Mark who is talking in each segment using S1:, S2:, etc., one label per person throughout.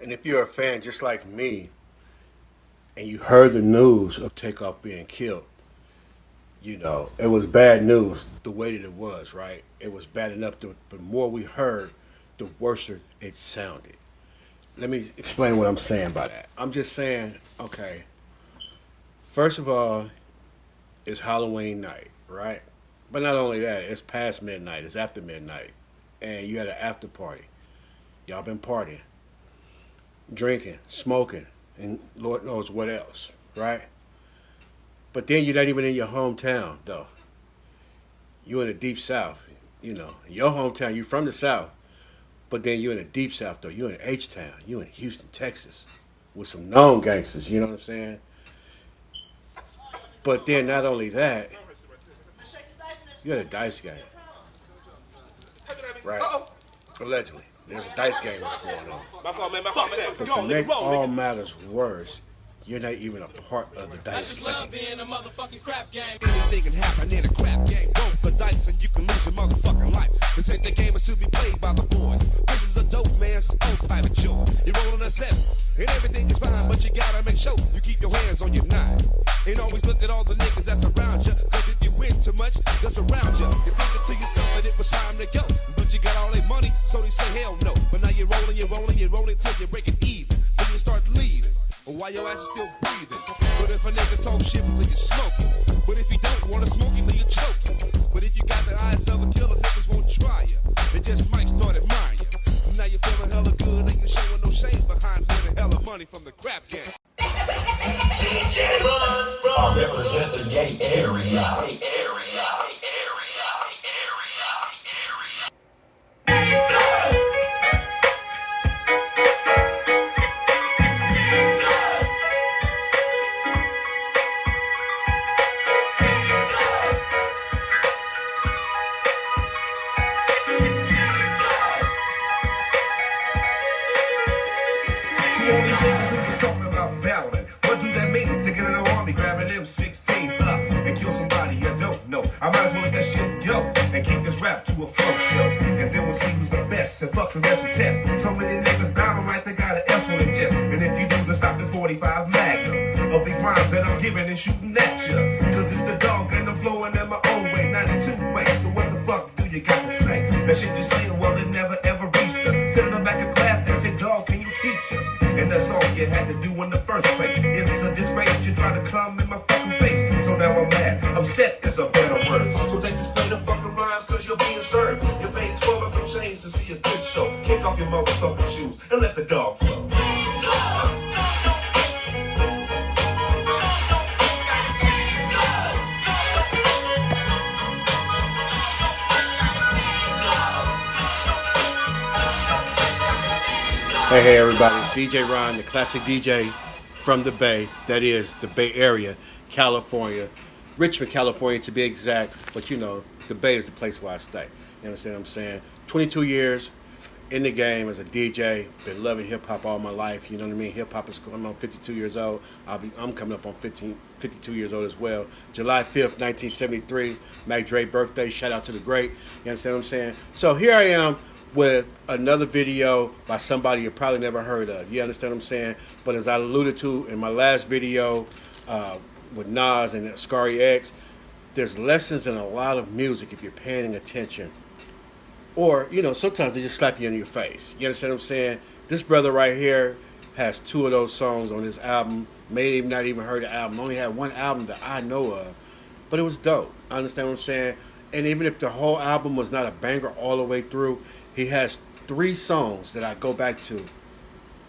S1: And if you're a fan just like me, and you heard the news of Takeoff being killed, it was bad news the way that it was, right? It was bad enough. The more we heard, the worse it sounded. Let me explain what I'm saying by that. I'm just saying, okay, first of all, it's Halloween night, right? But not only that, it's past midnight, it's after midnight, and you had an after party. Y'all been partying, drinking, smoking, and Lord knows what else, right? But then you're not even in your hometown, though. You in the deep south, your hometown. You from the south, but then you in the deep south, though. You in H town. You in Houston, Texas, with some known gangsters. You know what I'm saying? But then not only that, you had a dice game, right? Allegedly, there's a dice game that's going on.
S2: My fault, man. My fault, man.
S1: But to make all matters worse, you're not even a part of the dice game.
S3: Being a motherfucking crap game. Anything can happen in a crap game. Roll the dice and you can lose your motherfucking life. And take the game is to be played by the boys. This is a dope man's own private joy. You're rolling a 7, and everything is fine, but you gotta make sure you keep your hands on your 9. And always look at all the niggas that's around you. Cause if you win too much, that's around you. You're thinking to yourself that it was time to go. But you got all that money, so they say hell no. But now you're rolling till you break it even. Then you start leaving. While your ass is still breathing. But if a nigga talk shit, then you smoking. But if you don't wanna smoke him, then you choking. But if you got the eyes of a killer, niggas won't try you. They just might start admiring you. Now you're feeling hella good, ain't you showing no shame behind winning hella money from the crap game.
S4: I represent the Yay area.
S5: I might as well let that shit go and keep this rap to a flow show. And then we'll see who's the best and fuck the rest will test. So many niggas down like they got an S on the chest. And if you do, then stop this 45 magnum of these rhymes that I'm giving and shooting at you. Cause it's the dog and I'm flowing in my own way, 92 way. So what the fuck do you got to say? That shit you saying, well, it never ever reached us. Sit in the back of class and say, dog, can you teach us? And that's all you had to do in the first place. It's a disgrace you try to come in my fucking face. So now I'm mad. Upset is a better word. So take this plate of fucking rhymes cause you're being served. You paid 12 or some change to see a good show. Kick off your motherfucking shoes and let the dog flow.
S1: Hey everybody, it's DjRon, the classic DJ from the Bay. That is the Bay Area, California, Richmond, California to be exact. But the Bay is the place where I stay. You understand what I'm saying? 22 years in the game as a DJ. Been loving hip hop all my life. You know what I mean? Hip hop is going on 52 years old. I'm coming up on 52 years old as well. July 5th, 1973, Mac Dre birthday. Shout out to the great. You understand what I'm saying? So here I am with another video by somebody you probably never heard of. You understand what I'm saying? But as I alluded to in my last video with Nas and Scary X, there's lessons in a lot of music if you're paying attention. Or, sometimes they just slap you in your face. You understand what I'm saying? This brother right here has 2 of those songs on his album. May not even heard the album. Only had 1 album that I know of. But it was dope. I understand what I'm saying? And even if the whole album was not a banger all the way through, he has 3 songs that I go back to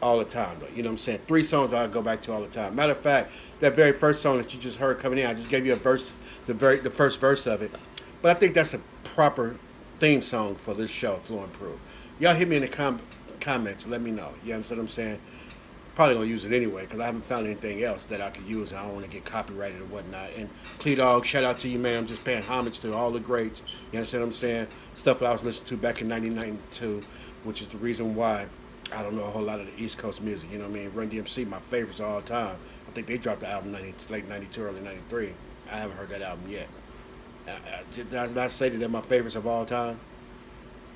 S1: all the time. Though. You know what I'm saying? 3 songs I go back to all the time. Matter of fact, that very first song that you just heard coming in, I just gave you a verse, the first verse of it. But I think that's a proper theme song for this show, Flow and Proof. Y'all hit me in the comments. Let me know. You understand what I'm saying? Probably gonna use it anyway because I haven't found anything else that I could use. I don't want to get copyrighted or whatnot. And Clee Dogg, shout out to you, man. I'm just paying homage to all the greats. You understand what I'm saying? Stuff that I was listening to back in 1992, which is the reason why I don't know a whole lot of the East Coast music. You know what I mean? Run DMC, my favorites of all time. I think they dropped the album late 92, early 93. I haven't heard that album yet. Did I not say that they're my favorites of all time?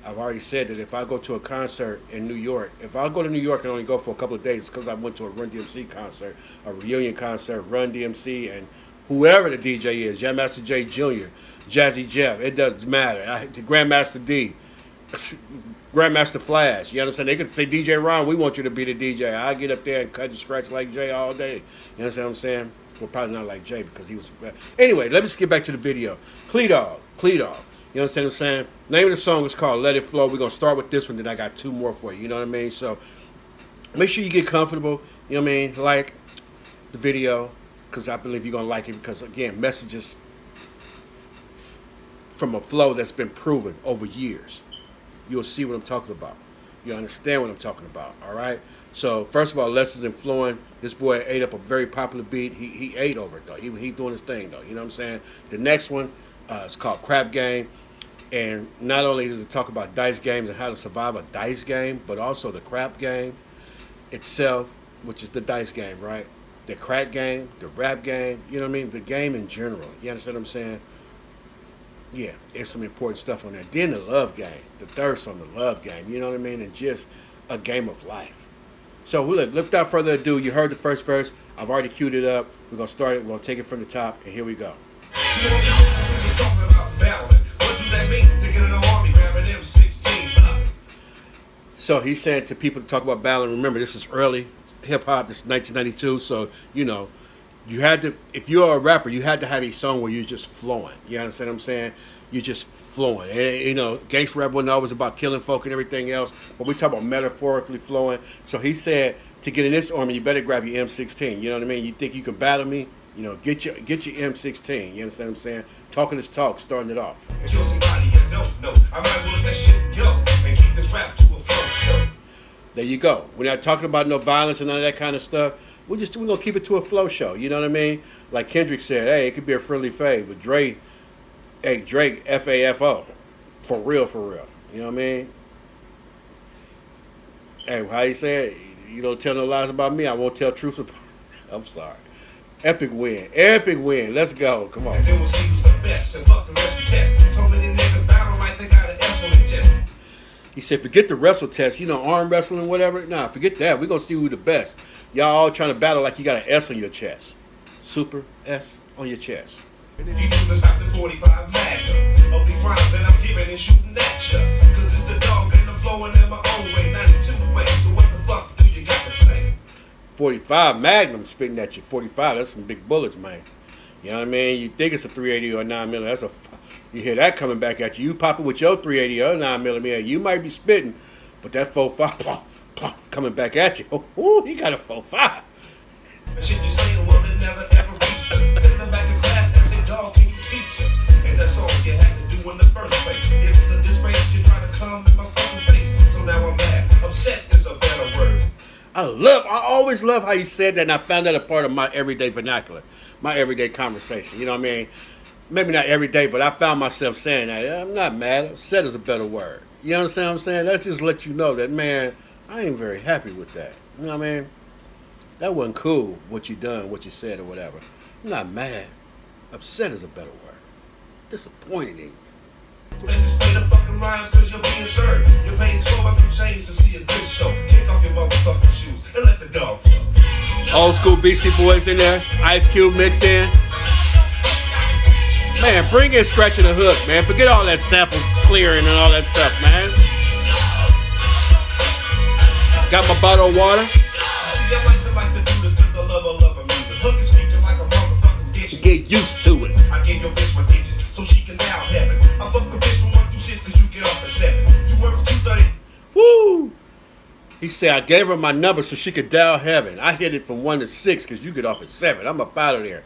S1: I've already said that if I go to a concert in New York, if I go to New York and only go for a couple of days, because I went to a Run DMC concert, a reunion concert, Run DMC, and whoever the DJ is, Jam Master Jay Jr., Jazzy Jeff, it doesn't matter. Grandmaster D, Grandmaster Flash, you understand? They could say, DJ Ron, we want you to be the DJ. I get up there and cut and scratch like Jay all day. You understand what I'm saying? Well, probably not like Jay because he was... Anyway, let me skip back to the video. Clee Dogg. You understand what I'm saying? Name of the song is called Let It Flow. We're going to start with this one, then I got two more for you. You know what I mean? So make sure you get comfortable. You know what I mean? Like the video, because I believe you're going to like it because, again, messages from a flow that's been proven over years. You'll see what I'm talking about. You understand what I'm talking about, all right? So, first of all, Lessons in Flowing. This boy ate up a very popular beat. He ate over it, though. He doing his thing, though. You know what I'm saying? The next one is called Crap Game. And not only does it talk about dice games and how to survive a dice game, but also the crap game itself, which is the dice game, right? The crack game, the rap game, you know what I mean? The game in general. You understand what I'm saying? Yeah, there's some important stuff on there. Then the love game, the thirst on the love game, you know what I mean? And just a game of life. So look, without further ado, you heard the first verse. I've already queued it up. We're going to start it. We're going to take it from the top, and here we go. So he said to people to talk about battling. Remember, this is early hip-hop. This is 1992, so, you know, you had to, if you're a rapper, you had to have a song where you're just flowing. You understand what I'm saying? You're just flowing. And, you know, gangster rap wasn't always about killing folk and everything else, but we talk about metaphorically flowing. So he said, to get in this army, you better grab your M16. You know what I mean? You think you can battle me? You know, get your M16. You understand what I'm saying? Talking is talk, starting it off.
S3: If you're somebody you don't know, I might as well let that shit go and keep this rap to a flow show.
S1: There you go. We're not talking about no violence and none of that kind of stuff. We're gonna keep it to a flow show. You know what I mean? Like Kendrick said, hey, it could be a friendly fade, but Drake, FAFO, for real. You know what I mean? Hey, how you say it? You don't tell no lies about me. I won't tell truths about. I'm sorry. Epic win. Let's go. Come on.
S3: And then we'll see who's the best and fuck the rest of test. So many niggas battle like they got an S on their chest.
S1: He said, forget the wrestle test, you know, arm wrestling, whatever. Nah, forget that. We're going to see who the best. Y'all all trying to battle like you got an S on your chest. Super S on your chest.
S3: And if you do this, stop this 45 Magnum of these rhymes that I'm giving and shooting at ya. Cause it's the dog and I'm flowing in my own way, 92 ways. So what the fuck do you got to say?
S1: 45 Magnum spitting at you. 45, that's some big bullets, man. You know what I mean? You think it's a 380 or a 9mm. That's a... You hear that coming back at you. You popping with your 380 or 9mm. You might be spitting, but that 4.5 coming back at you. Oh, he got a 4.5.
S3: The shit you saying, well, they never ever reached us. Send them back in class and say, dog, can you teach us? And that's all you had to do in the first place. It's a disgrace you try to come in my fucking face. So now I'm mad. Upset is a better word.
S1: I always love how you said that, and I found that a part of my everyday vernacular, my everyday conversation. You know what I mean? Maybe not every day, but I found myself saying that. I'm not mad. Upset is a better word. You understand what I'm saying? That's just let you know that, man, I ain't very happy with that. You know what I mean? That wasn't cool, what you done, what you said, or whatever. I'm not mad. Upset is a better word. Disappointed in you.
S3: And display the fucking rhymes cause you're being served. You're paying 12 off some chains to see a good show. Kick off your motherfucking shoes and let the dog flow.
S1: Old school Beastie Boys in there. Ice Cube mixed in. Man, bring in Scratching the Hook, man. Forget all that samples clearing and all that stuff, man. Got my bottle of water.
S3: See, I like to do this cause I love music. Hook is speaking like a motherfucking bitch.
S1: Get used to it.
S3: I gave your bitch my digits so she can dial heaven. I fuck a bitch from 1 through 6 cause you get off at 7. You worth 230.
S1: Woo! He said, I gave her my number so she could dial heaven. I hit it from 1 to 6 because you get off at 7. I'm up out of there.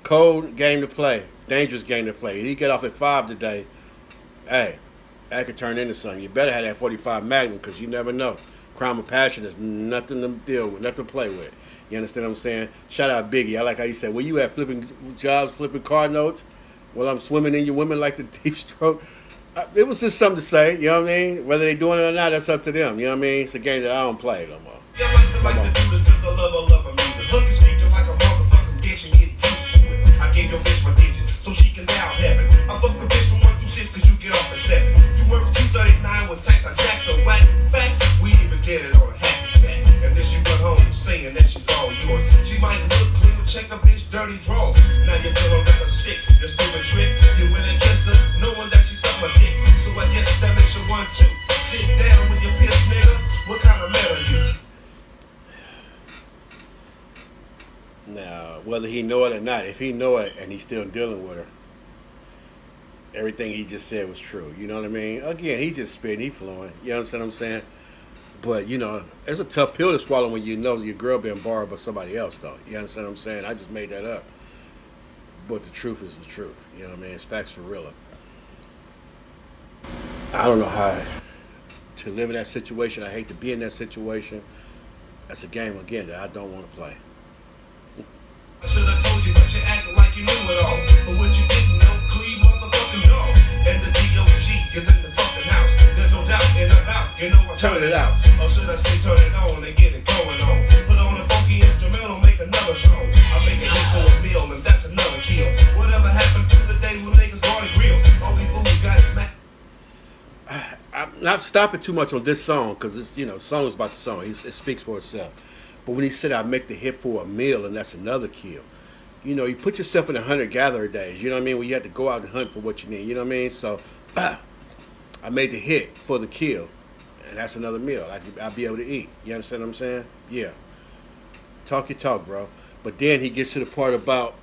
S1: Cold game to play. Dangerous game to play. He get off at 5 today. Hey, that could turn into something. You better have that 45 Magnum because you never know. Crime of passion is nothing to deal with, nothing to play with. You understand what I'm saying? Shout out Biggie. I like how you said, well, you at flipping jobs, flipping car notes. Well, I'm swimming in your women like the deep stroke. It was just something to say, you know what I mean? Whether they doing it or not, that's up to them. You know what I mean? It's a game that I don't play no more.
S3: Yeah, like to do this cause I love music. Hook is speaking like a motherfucking bitch and get used to it. I gave your bitch my digits so she can dial heaven. I fuck a bitch from 1 through
S5: shits cause you get off at 7. You work 239 with tax, I jacked the whack. Fact, we even did it on a hacky stack. And then she went home saying that she's all yours. She might look clean, but check a bitch dirty drawers. Now you feeling like a sick, your stupid trick. You went and kissed her, knowing that she sucked my dick. So I guess that makes you 1, 2. Sit down when you piss, nigga. What kind of man are you?
S1: Now, whether he know it or not, if he know it and he's still dealing with her, everything he just said was true. You know what I mean? Again, he just spitting, he flowing. You understand what I'm saying? But, you know, it's a tough pill to swallow when you know your girl being borrowed by somebody else, though. You understand what I'm saying? I just made that up. But the truth is the truth. You know what I mean? It's facts for real. I don't know how to live in that situation. I hate to be in that situation. That's a game, again, that I don't want to play.
S5: I should've told you, but you acted like you knew it all. But what you didn't know, Clee motherfucking dog. And the DOG is in the fucking house. There's no doubt in about, you know I turn it out. Or should I say turn it on and get it going on? Put on a funky instrumental, make another song. I make a hit for a meal and that's another kill. Whatever happened to the day when niggas guarded grills? All these fools got it mad.
S1: I'm not stopping too much on this song because it's, you know, song is about the song. It speaks for itself. But when he said I make the hit for a meal and that's another kill, you know, you put yourself in the hunter-gatherer days. You know what I mean? Where you have to go out and hunt for what you need. You know what I mean? So I made the hit for the kill, and that's another meal. I'll be able to eat. You understand what I'm saying? Yeah. Talk your talk, bro. But then he gets to the part about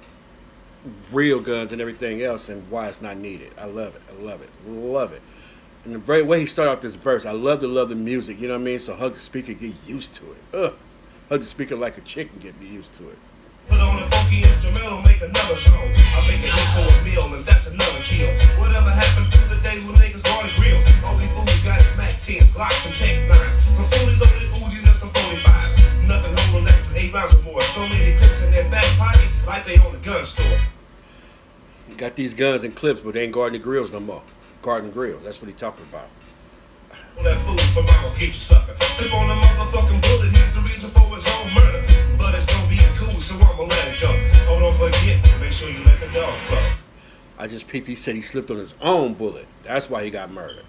S1: real guns and everything else and why it's not needed. I love it. I love it. Love it. And the very way he started off this verse, I love the music. You know what I mean? So hug the speaker, get used to it. Hug the speaker like a chicken, get me used to it.
S5: Put on a funky instrumental, make another song. I make a hit for a meal and that's another kill. Whatever happened to the days when niggas guarded grills? All these fools got Mac 10s, Glocks and Tech 9s. Some fully loaded Uzis and some 45s. Nothing holding less than 8 rounds or more. So many clips in their back pocket like they own a gun store.
S1: Got these guns and clips, but they ain't guarding the grills no more. Guarding grills, that's what he talking about.
S5: That food for mama, get you sucker. Slip on a motherfucking bullet, he's the reason for his own murder. But it's gonna be cool, so I'ma let it go. Oh, don't forget, make sure you let the dog flow.
S1: I just peeped, he said he slipped on his own bullet. That's why he got murdered.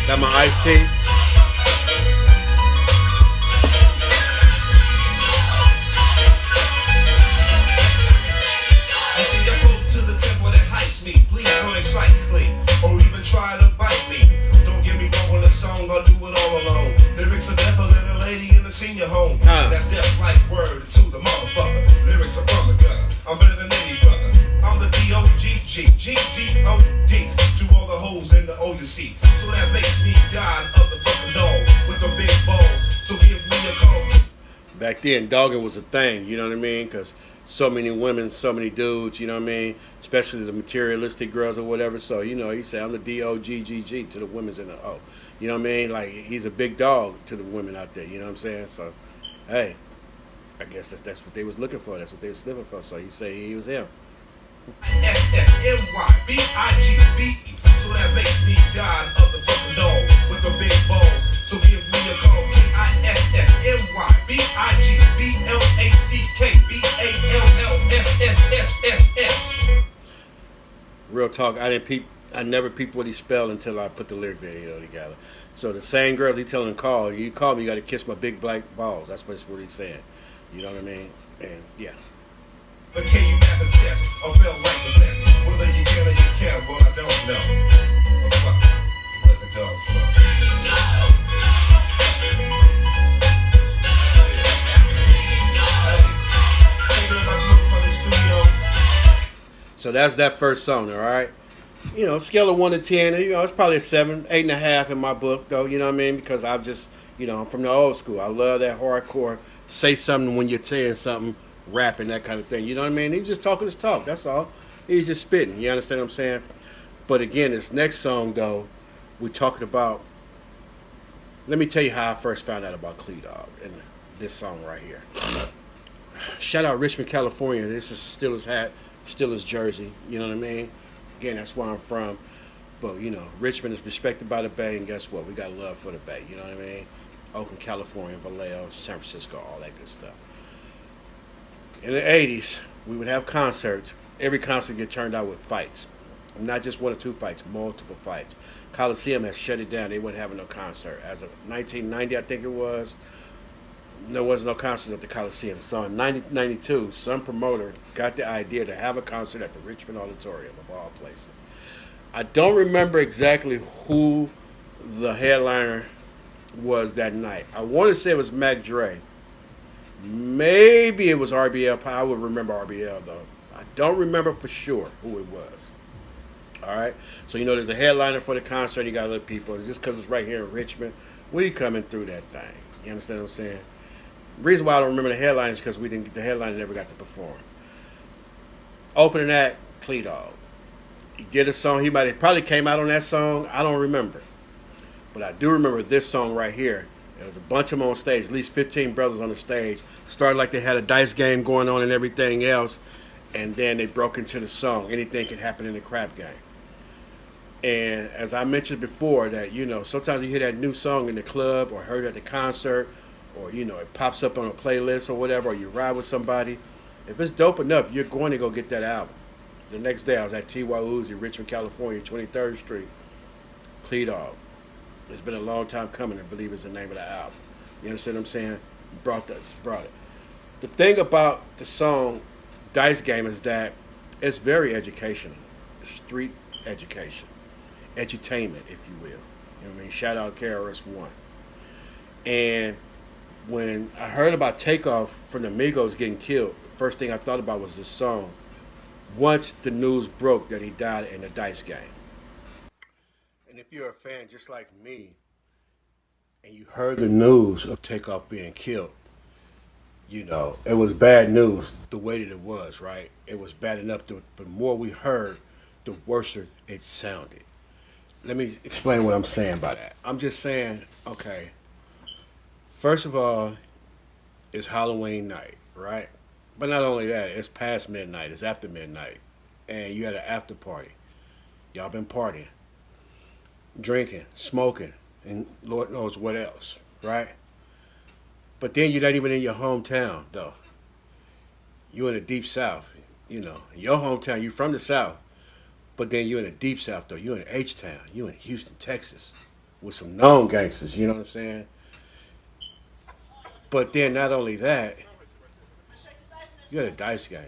S1: Got my iced tea.
S5: Me. Please don't excite Clee, or even try to bite me. Don't get me wrong on the song, I'll do it all alone. Lyrics are deafer than a lady in a senior home. That's death like word to the motherfucker. Lyrics are from the gutter, I'm better than any brother. I'm the D-O-G-G, G-G-O-D, to all the hoes in the O-U-C. So that makes me God of the fucking dog, with the big balls, so give me a call.
S1: Back then, dogging was a thing, you know what I mean? Because so many women, so many dudes, you know what I mean? Especially the materialistic girls or whatever. So, you know, he said, I'm the D-O-G-G-G to the women's in the O. You know what I mean? Like, he's a big dog to the women out there, you know what I'm saying? So, hey, I guess that's what they was looking for. That's what they was sniffing for. So he said he was him.
S5: S-S-M-Y-B-I-G-B-E. So that makes me God of the fucking dog with the big balls. So give me a call. K-I-S-S-M-Y-B-I-G-B-L-A-C-K-B-A-L-L-S-S-S-S.
S1: Real talk, I never peeped what he spelled until I put the lyric video together. So the same girls he telling call, you call me, you got to kiss my big black balls. That's basically what he's saying. You know what I mean? And yeah.
S5: But can you pass a test or feel like the best? Whether you can or you can't, well, I don't know. But fuck it, let the dog flow.
S1: So that's that first song, all right? You know, scale of 1 to 10, you know, it's probably a 7, 8.5 in my book, though, you know what I mean? Because I'm just, you know, I'm from the old school. I love that hardcore, say something when you're saying something, rapping, that kind of thing. You know what I mean? He's just talking his talk, that's all. He's just spitting, you understand what I'm saying? But again, this next song, though, we're talking about, let me tell you how I first found out about Clee Dogg and this song right here. Shout out Richmond, California. This is still his hat, still his jersey, you know what I mean? Again, that's where I'm from. But, you know, Richmond is respected by the Bay, and guess what? We got love for the Bay, you know what I mean? Oakland, California, Vallejo, San Francisco, all that good stuff. In the 80s, we would have concerts. Every concert get turned out with fights. Not just one or two fights, multiple fights. Coliseum has shut it down. They weren't having no concert. As of 1990, I think it was, there was no concert at the Coliseum. So in 1992, some promoter got the idea to have a concert at the Richmond Auditorium, of all places. I don't remember exactly who the headliner was that night. I want to say it was Mac Dre. Maybe it was RBL. I would remember RBL, though. I don't remember for sure who it was. All right? So, you know, there's a headliner for the concert. You got other people. Just because it's right here in Richmond, we coming through that thing. You understand what I'm saying? The reason why I don't remember the headliner is because we didn't get the headliner, never got to perform. Opening act, Clee Dogg. He did a song. He probably came out on that song. I don't remember. But I do remember this song right here. There was a bunch of them on stage, at least 15 brothers on the stage. Started like they had a dice game going on and everything else. And then they broke into the song. Anything can happen in the crap game. And as I mentioned before, that, you know, sometimes you hear that new song in the club or heard at the concert, or, you know, it pops up on a playlist or whatever, or you ride with somebody. If it's dope enough, you're going to go get that album. The next day, I was at T.Y. Uzi, Richmond, California, 23rd Street. Clee Dogg. It's been a long time coming, I believe is the name of the album. You understand what I'm saying? Brought it. The thing about the song Dice Game is that it's very educational. Street education. Edutainment, if you will. You know what I mean? Shout out KRS-One. And when I heard about Takeoff from the Migos getting killed, the first thing I thought about was this song. Once the news broke that he died in a dice game. And if you're a fan just like me, and you heard the news of Takeoff being killed, you know, it was bad news the way that it was, right? It was bad enough that the more we heard, the worse it sounded. Let me explain what I'm saying by that. I'm just saying, okay, first of all, it's Halloween night, right? But not only that, it's past midnight, it's after midnight, and you had an after party. Y'all been partying, drinking, smoking, and Lord knows what else, right? But then you're not even in your hometown, though. You're in the deep south, you know. Your hometown, you're from the south, but then you're in the deep south, though. You're in H-Town. You're in Houston, Texas, with some known gangsters, you know what I'm saying? But then not only that, you're at a dice game,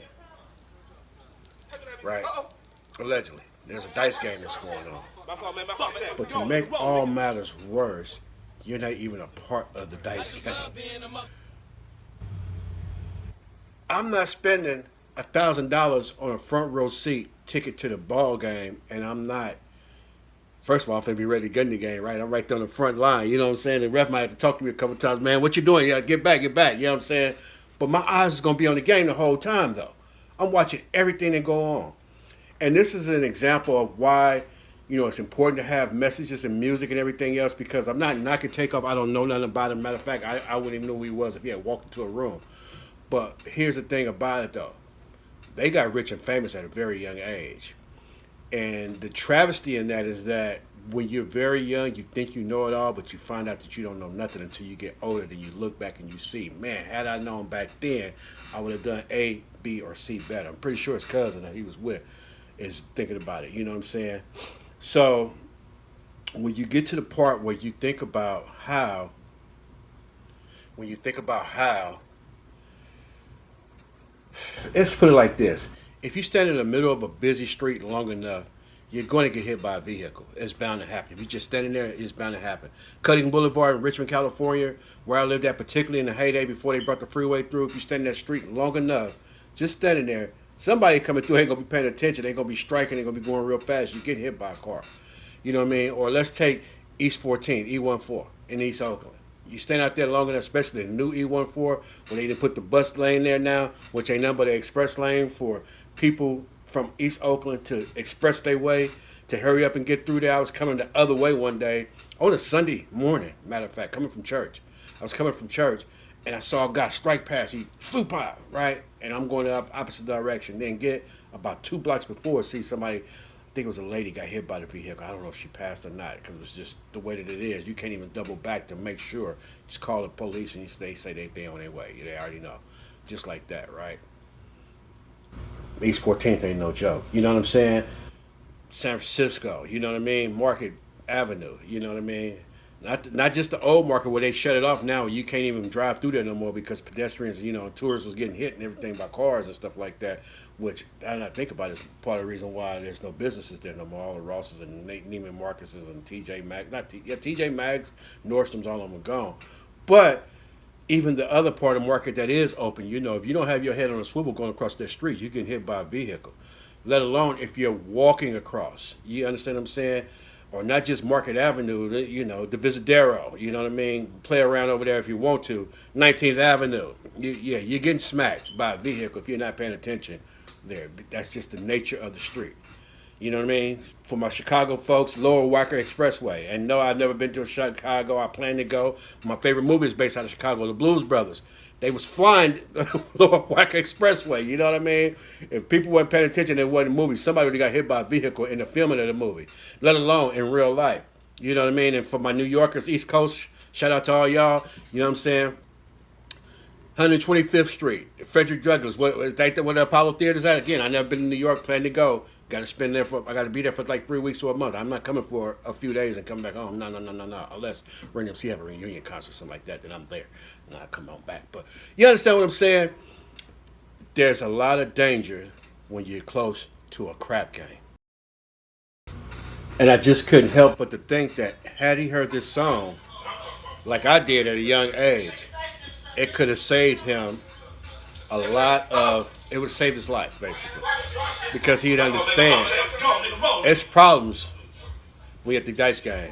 S1: right? Allegedly. There's a dice game that's going on. But to make all matters worse, you're not even a part of the dice game. I'm not spending $1,000 on a front row seat ticket to the ball game, and I'm not, first of all, I'm going to be ready to get in the game, right? I'm right there on the front line, you know what I'm saying? The ref might have to talk to me a couple times, man, what you doing? Yeah, get back, you know what I'm saying? But my eyes is going to be on the game the whole time, though. I'm watching everything that go on. And this is an example of why, you know, it's important to have messages and music and everything else, because I'm not knocking Takeoff. I don't know nothing about him. Matter of fact, I wouldn't even know who he was if he had walked into a room. But here's the thing about it, though. They got rich and famous at a very young age. And the travesty in that is that when you're very young, you think you know it all, but you find out that you don't know nothing until you get older. Then you look back and you see, man, had I known back then, I would have done A, B, or C better. I'm pretty sure his cousin that he was with is thinking about it. You know what I'm saying? So when you get to the part where you think about how, let's put it like this. If you stand in the middle of a busy street long enough, you're going to get hit by a vehicle. It's bound to happen. If you're just standing there, it's bound to happen. Cutting Boulevard in Richmond, California, where I lived at, particularly in the heyday before they brought the freeway through, if you stand in that street long enough, just standing there, somebody coming through ain't going to be paying attention. They ain't going to be striking. They're going to be going real fast. You get hit by a car. You know what I mean? Or let's take East 14, E14 in East Oakland. You stand out there long enough, especially the new E14, where they didn't put the bus lane there now, which ain't nothing but an express lane for people from East Oakland to express their way, to hurry up and get through there. I was coming the other way one day on a Sunday morning, matter of fact, coming from church. I was coming from church, and I saw a guy strike past. He flew by, right? And I'm going the opposite direction. Then get about 2 blocks before, see somebody think it was a lady got hit by the vehicle. I don't know if she passed or not because it was just the way that it is. You can't even double back to make sure. Just call the police and they say they on their way. They already know. Just like that, right? East 14th ain't no joke. You know what I'm saying? San Francisco, you know what I mean? Market Avenue, you know what I mean? Not just the old market where they shut it off now. You can't even drive through there no more because pedestrians, tourists was getting hit and everything by cars and stuff like that. Which I not think about is part of the reason why there's no businesses there no more. All the Rosses and Neiman Marcus's and TJ Maxx, TJ Maxx, Nordstrom's, all of them are gone. But even the other part of the market that is open, if you don't have your head on a swivel going across that street, you get hit by a vehicle. Let alone if you're walking across. You understand what I'm saying? Or not just Market Avenue, the Visadero, you know what I mean? Play around over there if you want to. 19th Avenue. You're getting smacked by a vehicle if you're not paying attention there. That's just the nature of the street. You know what I mean? For my Chicago folks, Lower Wacker Expressway. And no, I've never been to Chicago. I plan to go. My favorite movie is based out of Chicago, The Blues Brothers. They was flying Lower Wacker Expressway, you know what I mean? If people weren't paying attention, it wasn't a movie. Somebody would have got hit by a vehicle in the filming of the movie, let alone in real life. You know what I mean? And for my New Yorkers, East Coast, shout out to all y'all, you know what I'm saying? 125th Street, Frederick Douglass. Is that where the Apollo Theater's at? Again, I never been to New York, plan to go. I got to be there for like 3 weeks or a month. I'm not coming for a few days and coming back home. No. Unless Run DMC have a reunion concert or something like that, then I'm there. And I come on back. But you understand what I'm saying? There's a lot of danger when you're close to a crap game. And I just couldn't help but to think that had he heard this song, like I did at a young age, it could have saved him a lot of, it would have saved his life, basically. Because he'd understand it's problems when you're at the dice game.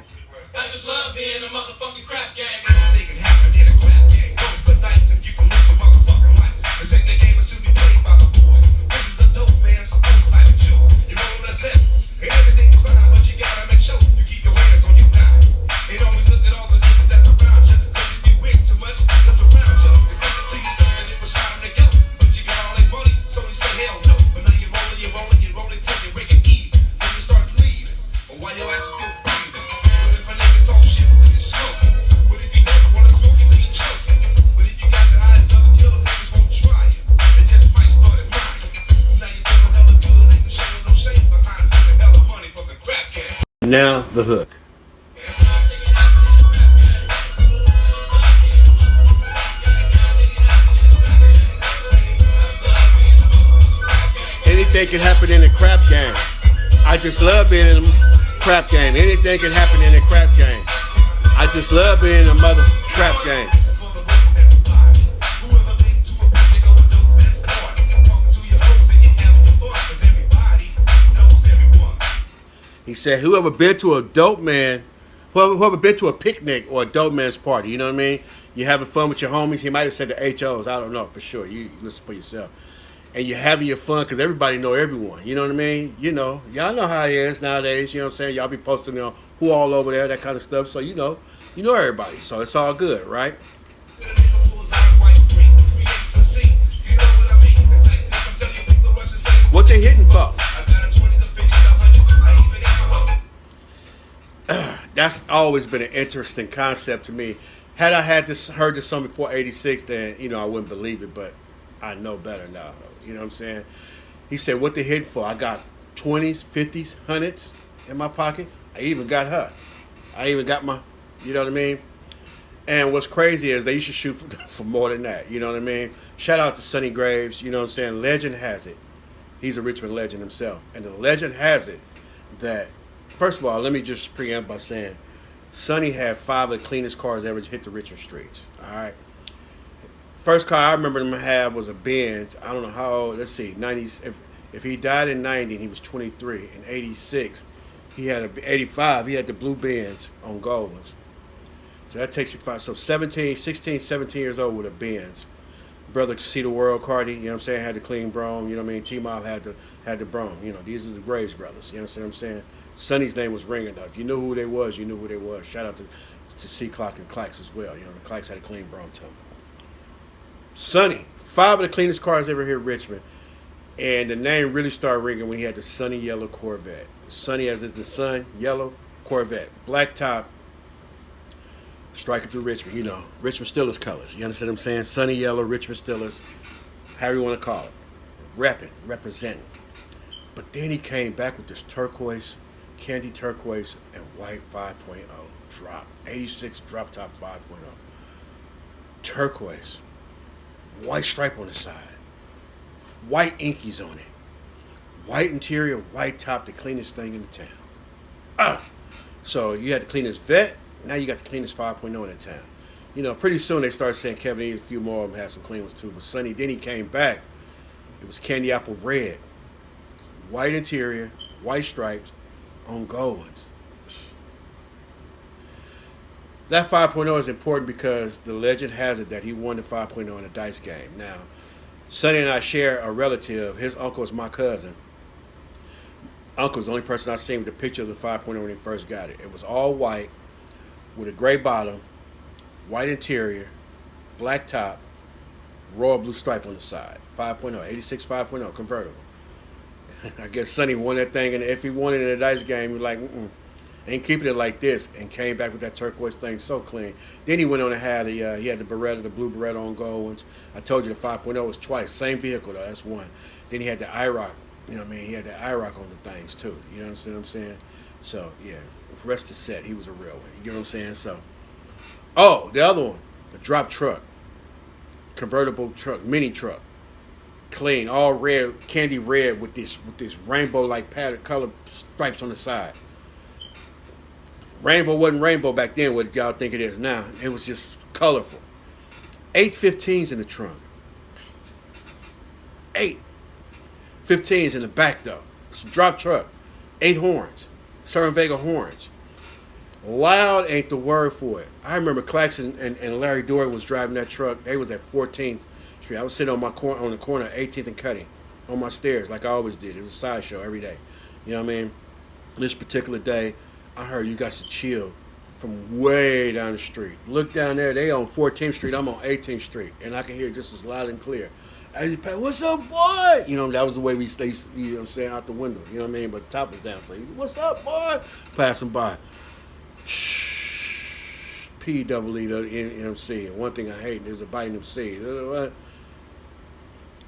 S3: I just love being a motherfucking crap game. Anything can happen in a crap game. Roll the dice and you can lose your motherfucking life. And take the game to be played by the boys. This is a dope man's own private show. You roll the set, and everything's fine, but you gotta make sure you keep your hands on your knife. And always look at all the niggas that's around you. Cause if you wig too much, that's around you. You think it to yourself and it was shine to go. But you got all that money, so you say hell no. But now you're rolling till you're breaking even. Then you start leaving. But while your ass still breathing. But if a nigga talk shit, then it's smoking. But if you don't wanna smoke, then you choking. But if you got the eyes of a killer, niggas won't try it. They just might start admiring. Now you're feeling hella good, ain't showing no shame behind giving hella money for the crap game.
S1: Now the hook. Anything can happen in a crap game. I just love being in a crap game. Anything can happen in a crap game. I just love being in a mother crap game. He said, whoever been to a dope man, whoever been to a picnic or a dope man's party, you know what I mean? You're having fun with your homies. He might have said the HOs. I don't know for sure. You listen for yourself. And you're having your fun because everybody know everyone. You know what I mean? Y'all know how it is nowadays. You know what I'm saying? Y'all be posting who all over there, that kind of stuff. So you know everybody. So it's all good, right? What they hitting for? That's always been an interesting concept to me. Had I heard this song before '86, then I wouldn't believe it. But I know better now. You know what I'm saying? He said, what they hitting for? I got 20s, 50s, 100s in my pocket. I even got her. I even got my, you know what I mean? And what's crazy is they used to shoot for more than that. You know what I mean? Shout out to Sonny Graves. You know what I'm saying? Legend has it. He's a Richmond legend himself. And the legend has it that, first of all, let me just preempt by saying, Sonny had 5 of the cleanest cars ever hit the Richmond streets. All right? First car I remember him to have was a Benz. I don't know how old. Let's see, 90s. If he died in 90 and he was 23, in 86, he had 85. He had the blue Benz on Goldlands. So that takes you 5. So 16, 17 years old with a Benz. Brother see the world, Cardi. You know what I'm saying? Had the clean Brougham. You know what I mean? T-Mob had the Brougham. These are the Graves brothers. You know what I'm saying? Sonny's name was ringing though. If you knew who they was, you knew who they was. Shout out to C-Clock and Clacks as well. The Clacks had a clean Brougham too. Sonny, 5 of the cleanest cars ever here in Richmond. And the name really started ringing when he had the sunny yellow Corvette. Sunny as is the sun, yellow Corvette. Black top, striking through Richmond. You know, Richmond Steelers colors. You understand what I'm saying? Sunny yellow, Richmond Steelers, however you want to call it. Representing. But then he came back with this turquoise, candy turquoise, and white 5.0 drop. 86 drop top 5.0. Turquoise. White stripe on the side. White inkies on it. White interior, white top, the cleanest thing in the town. So you had the cleanest vet, now you got the cleanest 5.0 in the town. You know, pretty soon they started saying Kevin needed a few more of them, had some clean ones too. But Sonny, then he came back. It was candy apple red. White interior, white stripes on gold ones. That 5.0 is important because the legend has it that he won the 5.0 in a dice game. Now, Sonny and I share a relative. His uncle is my cousin. Uncle's the only person I've seen with a picture of the 5.0 when he first got it. It was all white with a gray bottom, white interior, black top, royal blue stripe on the side. 5.0, 86 5.0, convertible. I guess Sonny won that thing, and if he won it in a dice game, he was like, ain't keeping it like this, and came back with that turquoise thing so clean. Then he went on and had he had the Beretta, the blue Beretta on gold ones. I told you the 5.0 was twice, same vehicle though, that's one. Then he had the IROC, you know what I mean? He had the IROC on the things too, you understand what I'm saying? So, yeah, rest is set, he was a real one, you get what I'm saying? So, oh, the other one, the drop truck, convertible truck, mini truck. Clean, all red, candy red with this rainbow-like pattern, color stripes on the side. Rainbow wasn't rainbow back then, what y'all think it is now. It was just colorful. 8 15s in the trunk. 8 15s in the back, though. It's a drop truck. 8 horns. Southern Vega horns. Loud ain't the word for it. I remember Claxton and Larry Dory was driving that truck. They was at 14th Street. I was sitting on the corner of 18th and Cutting on my stairs like I always did. It was a sideshow every day. You know what I mean? This particular day, I heard you got to chill from way down the street. Look down there, they on 14th Street, I'm on 18th Street, and I can hear it just as loud and clear. Hey, what's up, boy? You know, that was the way we stay, you know what I'm saying, out the window. You know what I mean? But the top was down, so what's up, boy? Passing by. P-double-E-M-C. And one thing I hate is a biting MC.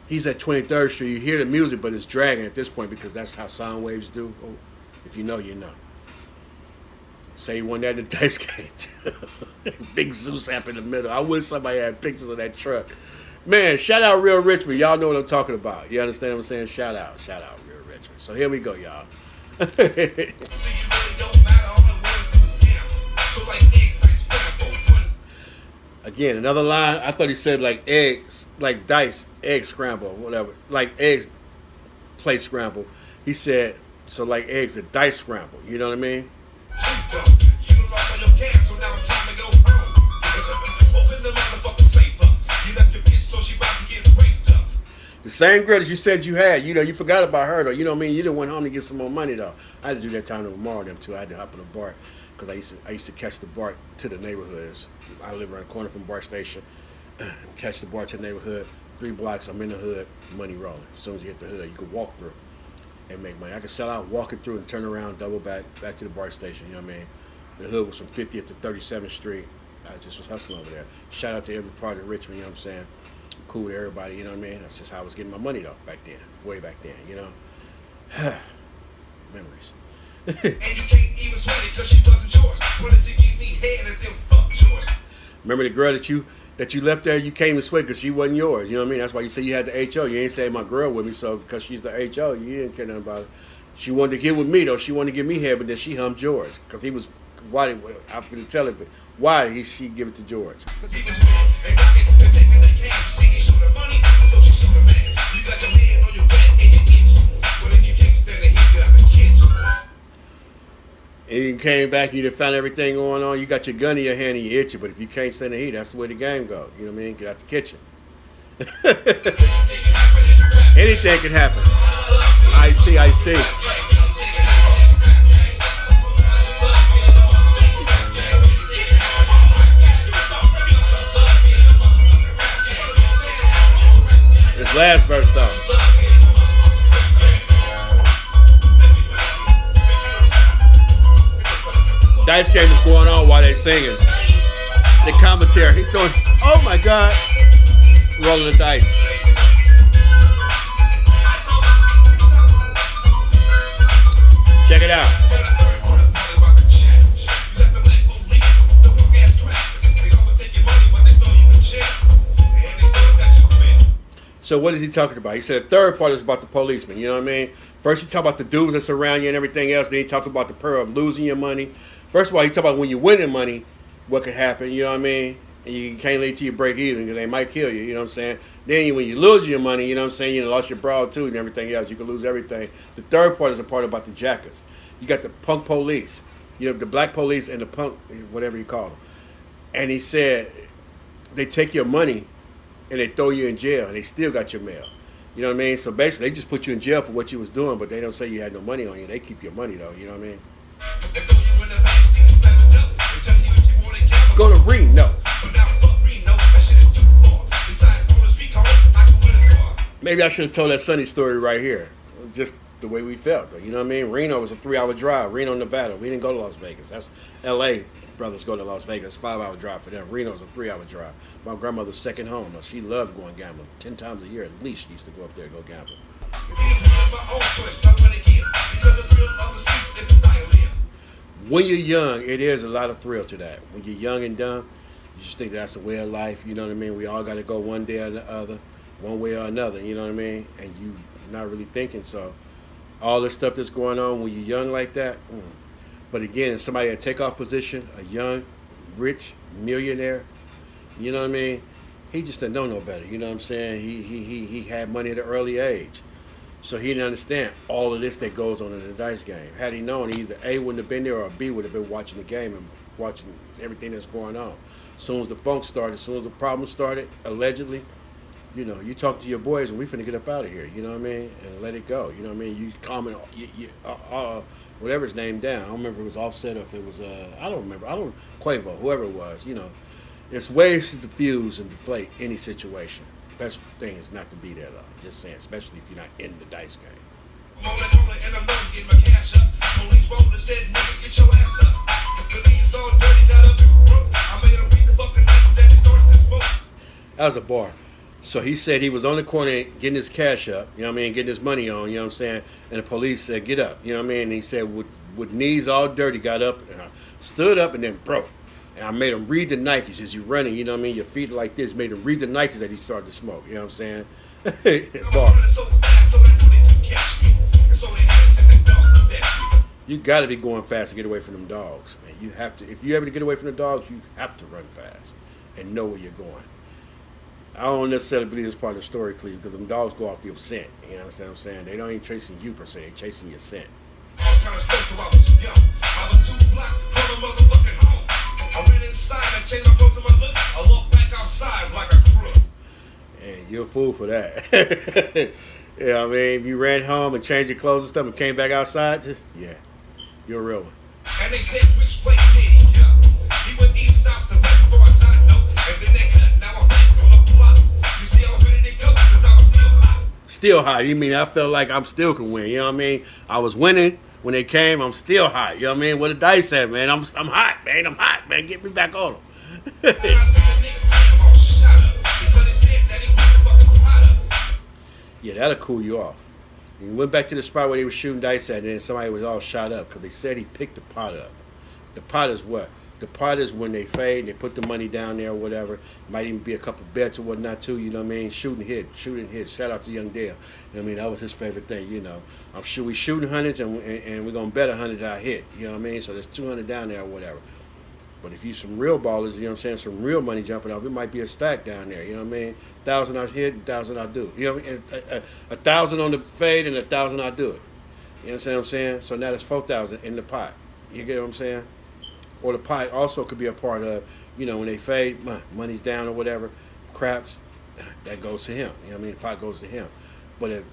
S1: He's at 23rd Street. You hear the music, but it's dragging at this point because that's how sound waves do. Oh, if you know, you know. Say he won that in the dice game. Big Zeus app in the middle. I wish somebody had pictures of that truck. Man, shout out Real Richmond. Y'all know what I'm talking about. You understand what I'm saying? Shout out Real Richmond. So here we go, y'all. Again, another line. I thought he said like eggs, like dice, egg scramble, whatever. Like eggs play scramble. He said, so like eggs, the dice scramble. You know what I mean? The same girl that you said you had, you know, you forgot about her though. You know what I mean? You didn't went home to get some more money though. I had to do that time tomorrow them too. I had to hop on the BART because I used to catch the BART to the neighborhoods. I live around the corner from BART station. Catch the BART to the neighborhood. 3 blocks, I'm in the hood, money rolling. As soon as you hit the hood, you can walk through and make money. I could sell out walking through and turn around, double back to the BART station. You know what I mean? The hood was from 50th to 37th Street. I just was hustling over there. Shout out to every part of Richmond, you know what I'm saying? Cool with everybody, you know what I mean? That's just how I was getting my money though, back then, way back then, you know? Memories. And you can't even sweat it because she wasn't yours. Wanted to give me head and then fuck yours. Remember the girl that you left there, you came and sweat because she wasn't yours, you know what I mean? That's why you say you had the HO. You ain't say my girl with me, so because she's the HO, you didn't care nothing about it. She wanted to get with me though, she wanted to give me head, but then she humped George. Because he was, why, I'm going to tell it, but why did she give it to George? Because he was wrong, and got it, and take me like cash. See, he showed her money, so she showed her man. You got your hand on your back and you itch. But if you can't stand it, he got the kitchen. And you came back, you done found everything going on, you got your gun in your hand and you itch it, but if you can't stand the heat, that's the way the game goes. You know what I mean? Get out the kitchen. Anything can happen. Ice-T. Last verse though. dice game is going on while they're singing. The commentary, he's throwing, oh my God, rolling the dice. Check it out. So what is he talking about? He said the third part is about the policeman. You know what I mean? First you talk about the dudes that's around you and everything else. Then you talk about the peril of losing your money. First of all, you talk about when you're winning money, what could happen. You know what I mean? And you can't wait till you break even because they might kill you. You know what I'm saying? Then when you lose your money, you know what I'm saying? You lost your broad too and everything else. You could lose everything. The third part is the part about the jackers. You got the punk police. You know, the black police and the punk, whatever you call them. And he said they take your money and they throw you in jail, and they still got your mail. You know what I mean? So basically, they just put you in jail for what you was doing, but they don't say you had no money on you. They keep your money, though. You know what I mean? Go to Reno. Maybe I should have told that Sunny story right here. Just the way we felt, though. You know what I mean? Reno was a 3-hour drive. Reno, Nevada. We didn't go to Las Vegas. That's L.A. brothers go to Las Vegas. 5-hour drive for them. Reno's a 3-hour drive. My grandmother's second home. She loved going gambling. 10 times a year at least she used to go up there and go gamble. When you're young, it is a lot of thrill to that. When you're young and dumb, you just think that's the way of life. You know what I mean? We all got to go one day or the other, one way or another. You know what I mean? And you not really thinking. So all this stuff that's going on when you're young like that. But again, somebody at takeoff position, a young, rich millionaire, you know what I mean? He just didn't know no better. You know what I'm saying? He had money at an early age. So he didn't understand all of this that goes on in the dice game. Had he known, either A wouldn't have been there or B would have been watching the game and watching everything that's going on. As soon as the funk started, as soon as the problem started, allegedly, you know, you talk to your boys and we finna get up out of here, you know what I mean? And let it go, you know what I mean? You comment, whatever his name down. I don't remember if it was Offset or if it was, I don't remember. Quavo, whoever it was, you know. There's ways to diffuse and deflate any situation. Best thing is not to be there, though. Just saying, especially if you're not in the dice game. That was a bar. So he said he was on the corner getting his cash up, you know what I mean, getting his money on, you know what I'm saying, and the police said, get up, you know what I mean, and he said, with knees all dirty, got up, and stood up, and then broke. And I made him read the Nikes as you're running, you know what I mean, your feet like this, made him read the Nikes that he started to smoke, you know what I'm saying. Bar. You got to be going fast to get away from them dogs, man. You have to, if you're able to get away from the dogs, you have to run fast and know where you're going. I don't necessarily believe it's part of the story, Clee, because them dogs go off your scent. You understand what I'm saying? They don't ain't chasing you per se, they chasing your scent. And you're a fool for that. Yeah, I mean, if you ran home and changed your clothes and stuff and came back outside, just, yeah, you're a real one. And they said, which way did he go? He went east, south, the west, far as I know. And then they cut, now I'm back on the block. You see, I was ready to go because I was still hot. Still hot. You mean I felt like I'm still can win, you know what I mean? I was winning. When they came, I'm still hot. You know what I mean? What the dice at, man? I'm hot, man. I'm hot, man. Get me back on them. Yeah, that'll cool you off. And you went back to the spot where they were shooting dice at, and then somebody was all shot up because they said he picked the pot up. The pot is what? The pot is when they fade, they put the money down there or whatever. Might even be a couple bets or whatnot too, you know what I mean? Shooting hit. Shout out to Young Dale. You know what I mean? That was his favorite thing, you know. I'm sure we shooting hundreds and we're going to bet 100 I hit, you know what I mean? So there's 200 down there or whatever. But if you some real ballers, you know what I'm saying, some real money jumping off, it might be a stack down there, you know what I mean? 1,000 I hit, 1,000 I do. You know what I mean? 1,000 on the fade and 1,000 I do it. You know what I'm saying? So now there's 4,000 in the pot. You get what I'm saying? Or the pot also could be a part of, you know, when they fade, money's down or whatever, craps, that goes to him. You know what I mean? The pot goes to him. But if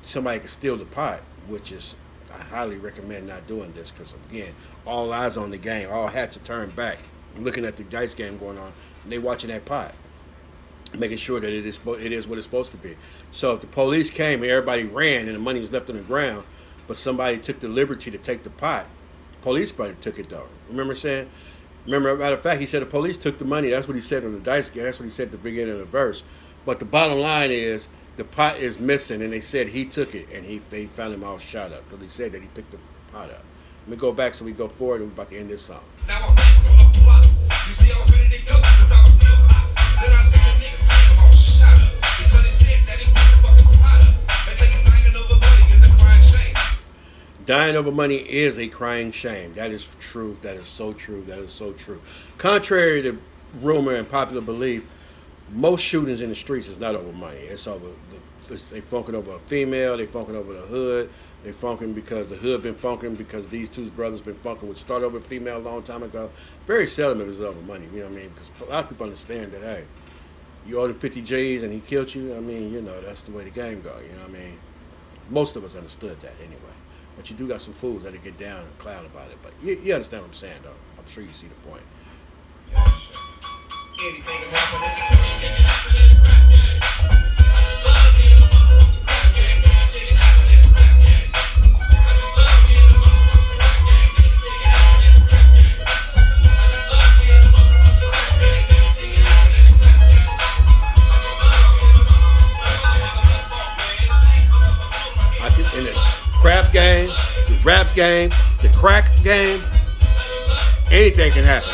S1: somebody can steal the pot, which is, I highly recommend not doing this because, again, all eyes on the game, all hats are turned back, looking at the dice game going on, and they watching that pot, making sure that it is what it's supposed to be. So if the police came and everybody ran and the money was left on the ground, but somebody took the liberty to take the pot Police brother took it though. Remember saying? Remember, matter of fact, he said the police took the money. That's what he said on the dice game. That's what he said at the beginning of the verse. But the bottom line is the pot is missing, and they said he took it, and they found him all shot up because he said that he picked the pot up. Let me go back so we go forward, and we're about to end this song.
S3: Now I'm back on the block. You see, I was ready to go because I was still hot. Then I see a nigga bam, all shot up because he said that he picked the fucking pot up. They take a dying over money is a crying shame.
S1: Dying over money is a crying shame. That is true. That is so true. That is so true. Contrary to rumor and popular belief, most shootings in the streets is not over money. It's over they funking over a female. They funking over the hood. They funking because the hood been funking because these two brothers been funking with start over a female a long time ago. Very seldom it is over money. You know what I mean? Because a lot of people understand that, hey, you owe him 50 G's and he killed you. I mean, you know, that's the way the game go. You know what I mean? Most of us understood that anyway. But you do got some fools that get down and clown about it. But you understand what I'm saying, though. I'm sure you see the point.
S3: Anything can happen in the rap game. I just love being a motherfucking rap game. Anything can happen in the rap game. I just love being a motherfucking rap game. Anything can happen in the rap game. I just love being a motherfucking rap game. Anything can happen in the rap game. I just love being a motherfucking rap game.
S1: In the crap game, the rap game, the crack game, anything can happen.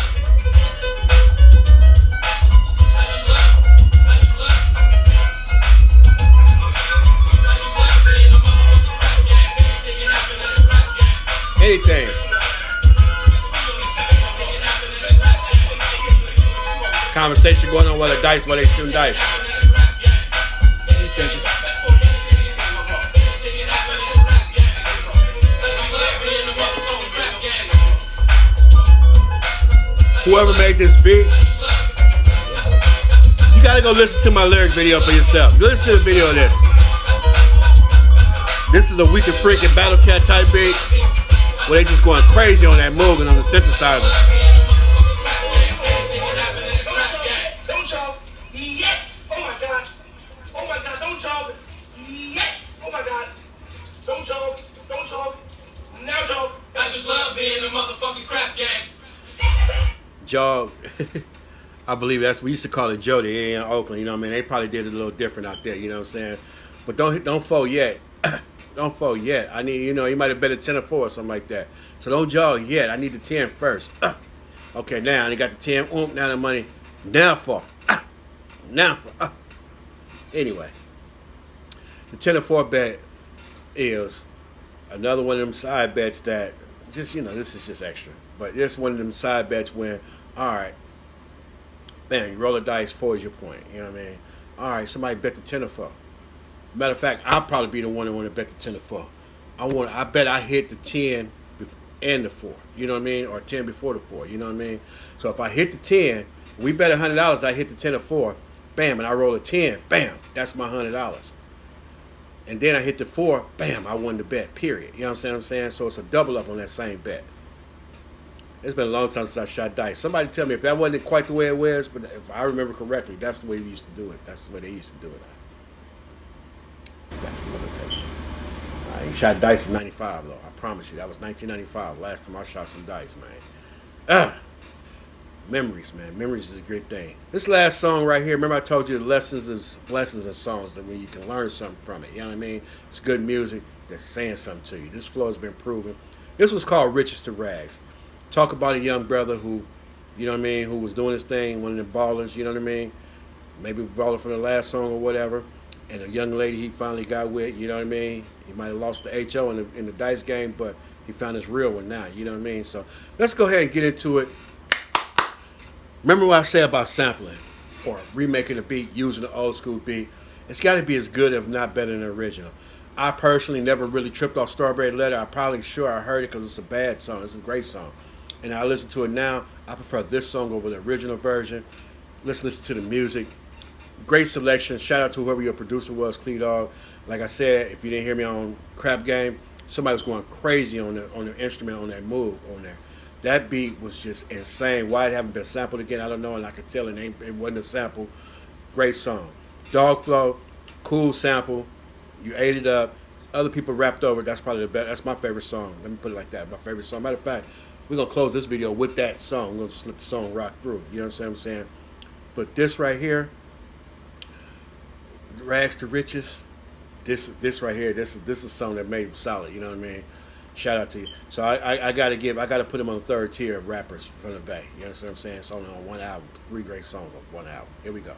S1: Anything. Conversation going on while they shooting dice. Whoever made this beat, you gotta go listen to my lyric video for yourself. Go listen to the video of this. This is a Weekend Freakin' Battle Cat type beat where they just going crazy on that Moog and on the synthesizer.
S5: Don't y'all yet. Oh my God. Oh my God. Don't y'all yet. Oh my God. Don't y'all. Don't y'all. Now y'all.
S3: I just love being a motherfucking crap gang.
S1: Jog, I believe that's we used to call it Jody in Oakland. You know what I mean? They probably did it a little different out there. You know what I'm saying? But don't fold yet. Don't fold yet. I need, you know, you might have bet a 10 or 4 or something like that. So don't jog yet. I need the 10 first. Okay, now I got the 10. Now the money. Now for. Now for. Anyway, the 10 or 4 bet is another one of them side bets that just, you know, this is just extra. But it's one of them side bets when, all right, man, you roll the dice, 4 is your point. You know what I mean? All right, somebody bet the 10 or 4. Matter of fact, I'll probably be the one that want to bet the 10 or 4. I bet I hit the 10 and the 4. You know what I mean? Or 10 before the 4. You know what I mean? So if I hit the 10, we bet $100. I hit the 10 or 4. Bam, and I roll a 10. Bam, that's my $100. And then I hit the 4. Bam, I won the bet. Period. You know what I'm saying? So it's a double up on that same bet. It's been a long time since I shot dice. Somebody tell me if that wasn't quite the way it was, but if I remember correctly, that's the way we used to do it. That's the way they used to do it. Statute of limitation. He shot dice in 95, though. I promise you. That was 1995. Last time I shot some dice, man. Memories, man. Memories is a great thing. This last song right here, remember I told you the lessons and songs that when you can learn something from it. You know what I mean? It's good music that's saying something to you. This flow has been proven. This was called Riches to Rags. Talk about a young brother who, you know what I mean, who was doing his thing, one of the ballers, you know what I mean? Maybe baller from the last song or whatever. And a young lady he finally got with, you know what I mean? He might have lost the HO in the dice game, but he found his real one now, you know what I mean? So let's go ahead and get into it. Remember what I said about sampling or remaking a beat, using the old school beat? It's got to be as good, if not better than the original. I personally never really tripped off Strawberry Letter. I'm probably sure I heard it because it's a bad song. It's a great song. And I listen to it now. I prefer this song over the original version. Let's listen to the music. Great selection. Shout out to whoever your producer was, Clee Dogg. Like I said, if you didn't hear me on Crap Game, somebody was going crazy on the instrument, on that move on there. That beat was just insane. Why it haven't been sampled again, I don't know, and I could tell it wasn't a sample. Great song. Dogg Flow, cool sample. You ate it up. Other people rapped over it. That's probably the best. That's my favorite song. Let me put it like that. My favorite song. Matter of fact, we're gonna close this video with that song. We're gonna just let the song rock through. You know what I'm saying? But this right here, Rags to Riches. This right here. This is a song that made him solid. You know what I mean? Shout out to you. So I gotta put him on the third tier of rappers from the Bay. You understand what I'm saying? It's only on one album. 3 great songs on one album. Here we go.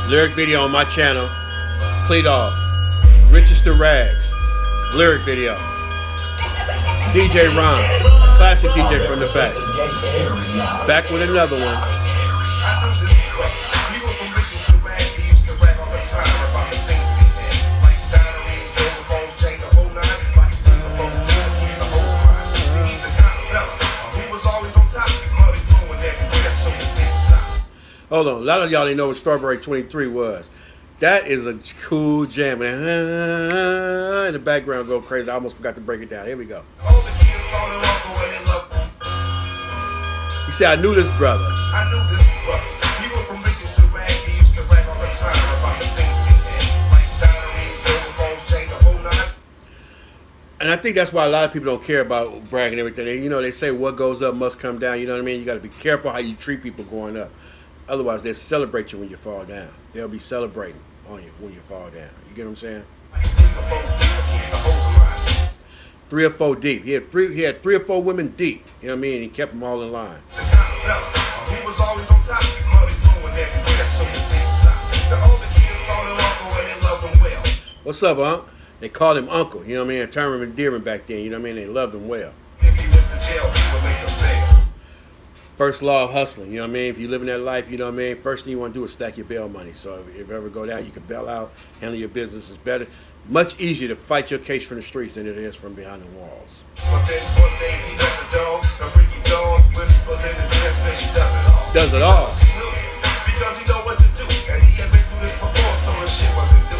S1: Lyric video on my channel, Clee Dogg, Riches to Rags, lyric video. DjRon, classic DJ from the Bay. Back with another one.
S5: I knew this book. We were from riches to rags. He used to rap all the time about the things we had. Like diaries, golden phones, chain the whole nine. Like telephone, keeps the whole mind. See, he's the kind of fella who was always on top. Money flowing everywhere, so it didn't stop.
S1: Hold on, a lot of y'all didn't know what Strawberry 23 was. That is a cool jam. And in the background go crazy. I almost forgot to break it down. Here we go.
S5: All the kids called him uncle and they loved him.
S1: He said, I knew this brother.
S5: I knew this brother. We were from riches to rags. He used to rap all the time about the things we had. Like diaries, golden phones, chain the whole nine.
S1: And I think that's why a lot of people don't care about bragging and everything. You know, they say what goes up must come down. You know what I mean? You got to be careful how you treat people going up. Otherwise, they'll celebrate you when you fall down. They'll be celebrating on you when you fall down. You get what I'm saying? 3 or 4 deep. He had three or four women deep. You know what I mean? He kept them all in line.
S5: The kind of fella who was always on top. Money flowing everywhere, so it didn't stop. The older kids called him uncle and they loved him well.
S1: What's up, Unc? They called him Uncle. You know what I mean? A term of endearment back then. You know what I mean? They loved him well.
S5: If he went to jail, he would make him bail.
S1: First law of hustling, you know what I mean? If you live in that life, you know what I mean? First thing you want to do is stack your bail money. So if you ever go down, you can bail out, handle your business is better. Much easier to fight your case from the streets than it is from behind the walls.
S5: But then one day he let the dog, the freaky dog, whispers in his ear, says she does it all.
S1: Does it all.
S5: Because he know what to do, and he had been through this before, so the shit wasn't new.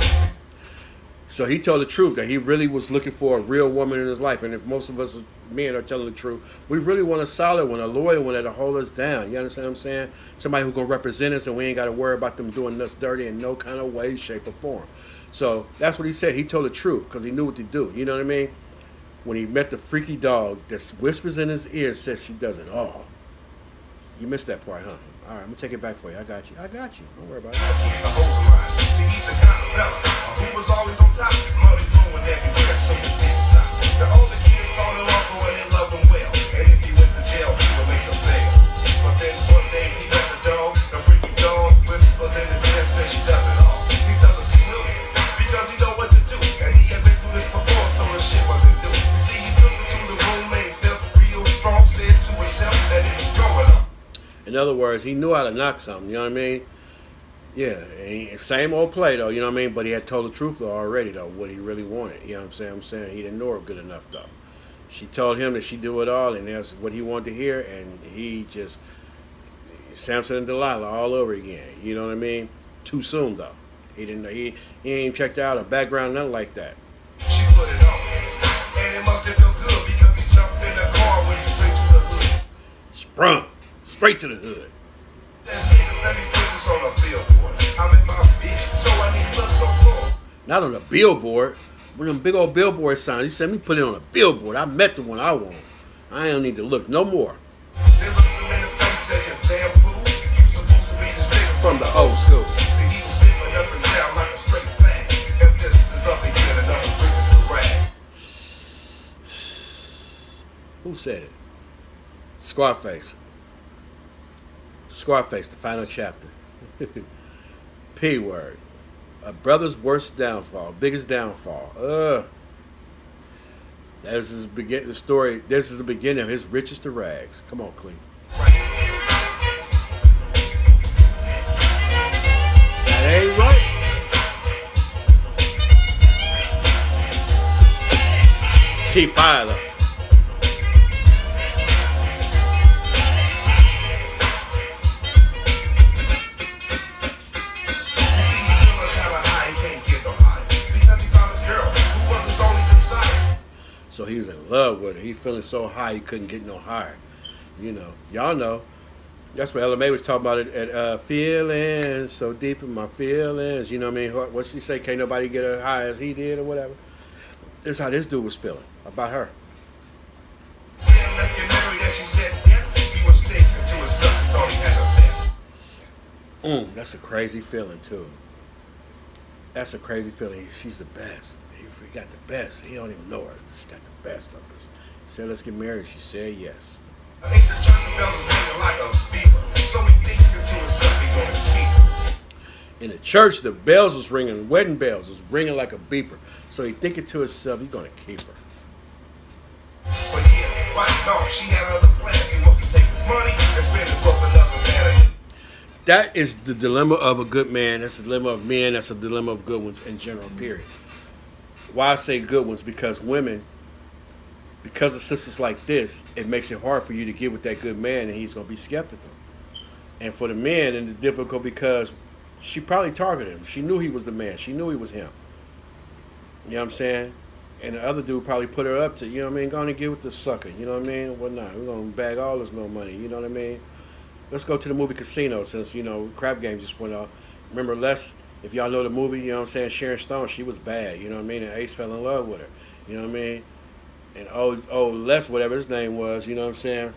S1: So he told the truth that he really was looking for a real woman in his life. And if most of us men are telling the truth, we really want a solid one, a loyal one that'll hold us down. You understand what I'm saying? Somebody who's going to represent us and we ain't got to worry about them doing us dirty in no kind of way, shape, or form. So that's what he said. He told the truth because he knew what to do. You know what I mean? When he met the freaky dog that whispers in his ear, says she does it all. You missed that part, huh? All right, I'm going to take it back for you. I got you. Don't worry about it.
S5: Keeps the whole mind. See, he's the kind of fella who was always on top. Money flowing everywhere, so it didn't stop. The older kids called him uncle and they loved him well. And if he went to jail, he would make them bail. But then one day he let the dog, the freaky dog, whispers in his ear, says she does it all. He tells us he knew it, because he know what to do. And he had been through this before, so the shit wasn't new. You see, he took her to the room and he felt real strong, said to himself that it was going up.
S1: In other words, he knew how to knock something, you know what I mean? Yeah, and same old play though, you know what I mean? But he had told the truth though already though, what he really wanted, you know what I'm saying? He didn't know her good enough though. She told him that she do it all and that's what he wanted to hear, and he just, Samson and Delilah all over again, you know what I mean? Too soon though. He didn't know, he ain't checked out her background, nothing like that.
S5: She put it on, and it must have felt good because he jumped in the car, went straight to the hood.
S1: Sprung, straight to the hood.
S5: Let me put this on a billboard. I'm in my bitch, so I need to look no more.
S1: Not on a billboard. One of them big old billboard signs. He said, let me put it on a billboard. I met the one I want. I don't need to look no more.
S5: They looked him in the face, said, you damn fool. You supposed to be this nigga
S1: From the old school.
S5: See, he was slipping up and down like a straight flag. If this is up again, another street is to rag.
S1: Who said it? Scarface. Scarface, the final chapter. P word. A brother's worst downfall, biggest downfall. That is his the story. This is the beginning of his riches to rags. Come on, Clee. That ain't right. Keep filing. So he was in love with her. He feeling so high he couldn't get no higher. You know, y'all know. That's what LMA was talking about it at feelings so deep in my feelings. You know what I mean? What she say? Can't nobody get her high as he did or whatever. That's how this dude was feeling about her.
S5: Said, let's get married, and she said yes. He was thinking to himself, thought he had the best.
S1: That's a crazy feeling too. That's a crazy feeling. She's the best. He got the best. He don't even know her. She got the best of us. He said, let's get married. She said yes.
S5: I think the church bells is ringing like a beaver. So he thinking to himself, he gonna keep.
S1: In the church, the bells was ringing. Wedding bells was ringing like a beeper. So he thinking to himself, he's gonna keep her.
S5: But yeah, right, no, she had other plans. He wants to take his money and spend it with another man.
S1: That is the dilemma of a good man. That's the dilemma of men. That's a dilemma of good ones in general, period. Why I say good ones? Because women, because of sisters like this, it makes it hard for you to get with that good man, and he's going to be skeptical. And for the men, it's difficult because she probably targeted him. She knew he was the man. She knew he was him. You know what I'm saying? And the other dude probably put her up to, you know what I mean, going to get with the sucker. You know what I mean? Well, nah, we're going to bag all this no money. You know what I mean? Let's go to the movie Casino since, you know, Crap Game just went off. Remember Les, if y'all know the movie, you know what I'm saying, Sharon Stone, she was bad. You know what I mean? And Ace fell in love with her. You know what I mean? And Les, whatever his name was, you know what I'm saying,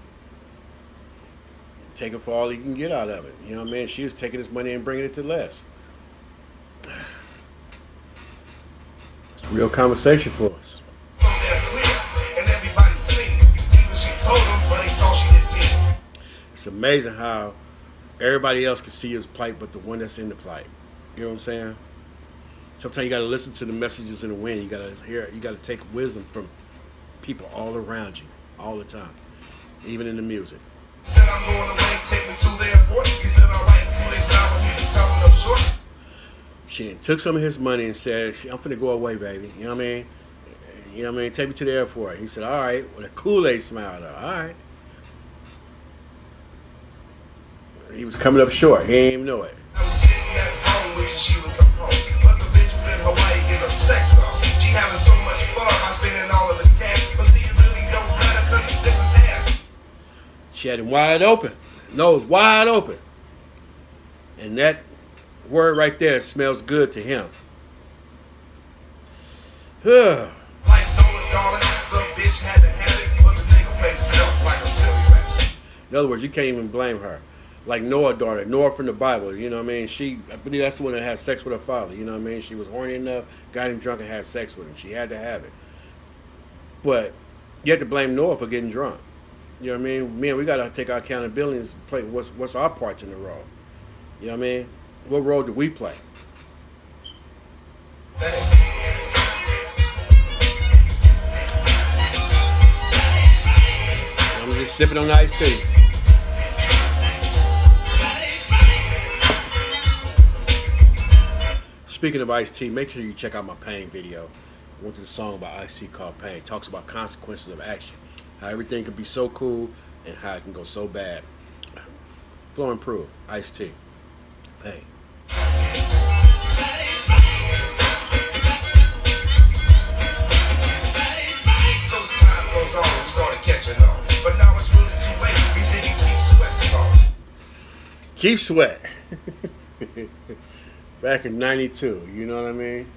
S1: taking for all he can get out of it. You know what I mean? She was taking his money and bringing it to Les. It's a real conversation for us.
S5: So they're clear, and everybody's singing. Even she told them, but they thought she didn't mean it.
S1: It's amazing how everybody else can see his plight, but the one that's in the plight. You know what I'm saying? Sometimes you got to listen to the messages in the wind. You got to hear it. You got to take wisdom from people all around you, all the time, even in the music.
S5: Said I'm going away, take me to the airport. He said, all right, cool, they stop when he was coming up short.
S1: She took some of his money and said, I'm finna go away, baby. You know what I mean? You know what I mean? Take me to the airport. He said, all right, with a Kool-Aid smile though. All right. He was coming up short. He didn't even know it.
S5: I was sitting at home wishing she would come home. But the bitch was in Hawaii getting her sex on. She having so much fun by spending all of his cash. But see, it really don't matter because he's slipping ass.
S1: She had him wide open. Nose wide open. And that word right there smells good to him.
S5: Like Noah, darling, the bitch had to have it, but the nigga played himself like a silly rat.
S1: In other words, you can't even blame her. Like Noah's daughter, Noah from the Bible, you know what I mean? I believe that's the one that had sex with her father, you know what I mean? She was horny enough, got him drunk and had sex with him. She had to have it. But you have to blame Noah for getting drunk. You know what I mean? Man, we got to take our accountability and play what's our part in the role. You know what I mean? What role do we play? I'm just sipping on iced tea. Speaking of Ice T, make sure you check out my Pain video. I went to the song by Ice T called Pain. It talks about consequences of action. How everything can be so cool and how it can go so bad. Flow improved. Ice T. Pain.
S5: So time goes on, we started catching on. But now it's really too late. We singing Keith Sweat songs.
S1: Keith Sweat. Back in 92, you know what I mean?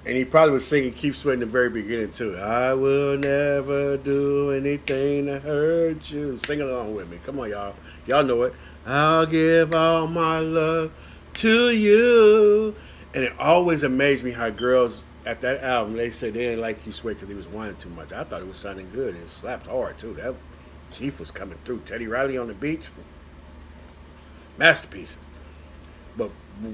S1: And he probably was singing Keith Sweat in the very beginning too. I will never do anything to hurt you. Sing along with me. Come on, y'all. Y'all know it. I'll give all my love to you. And it always amazed me how girls at that album, they said they didn't like Keith Sweat because he was whining too much. I thought it was sounding good. It slapped hard too. That Keith was coming through. Teddy Riley on the beach. Masterpieces. But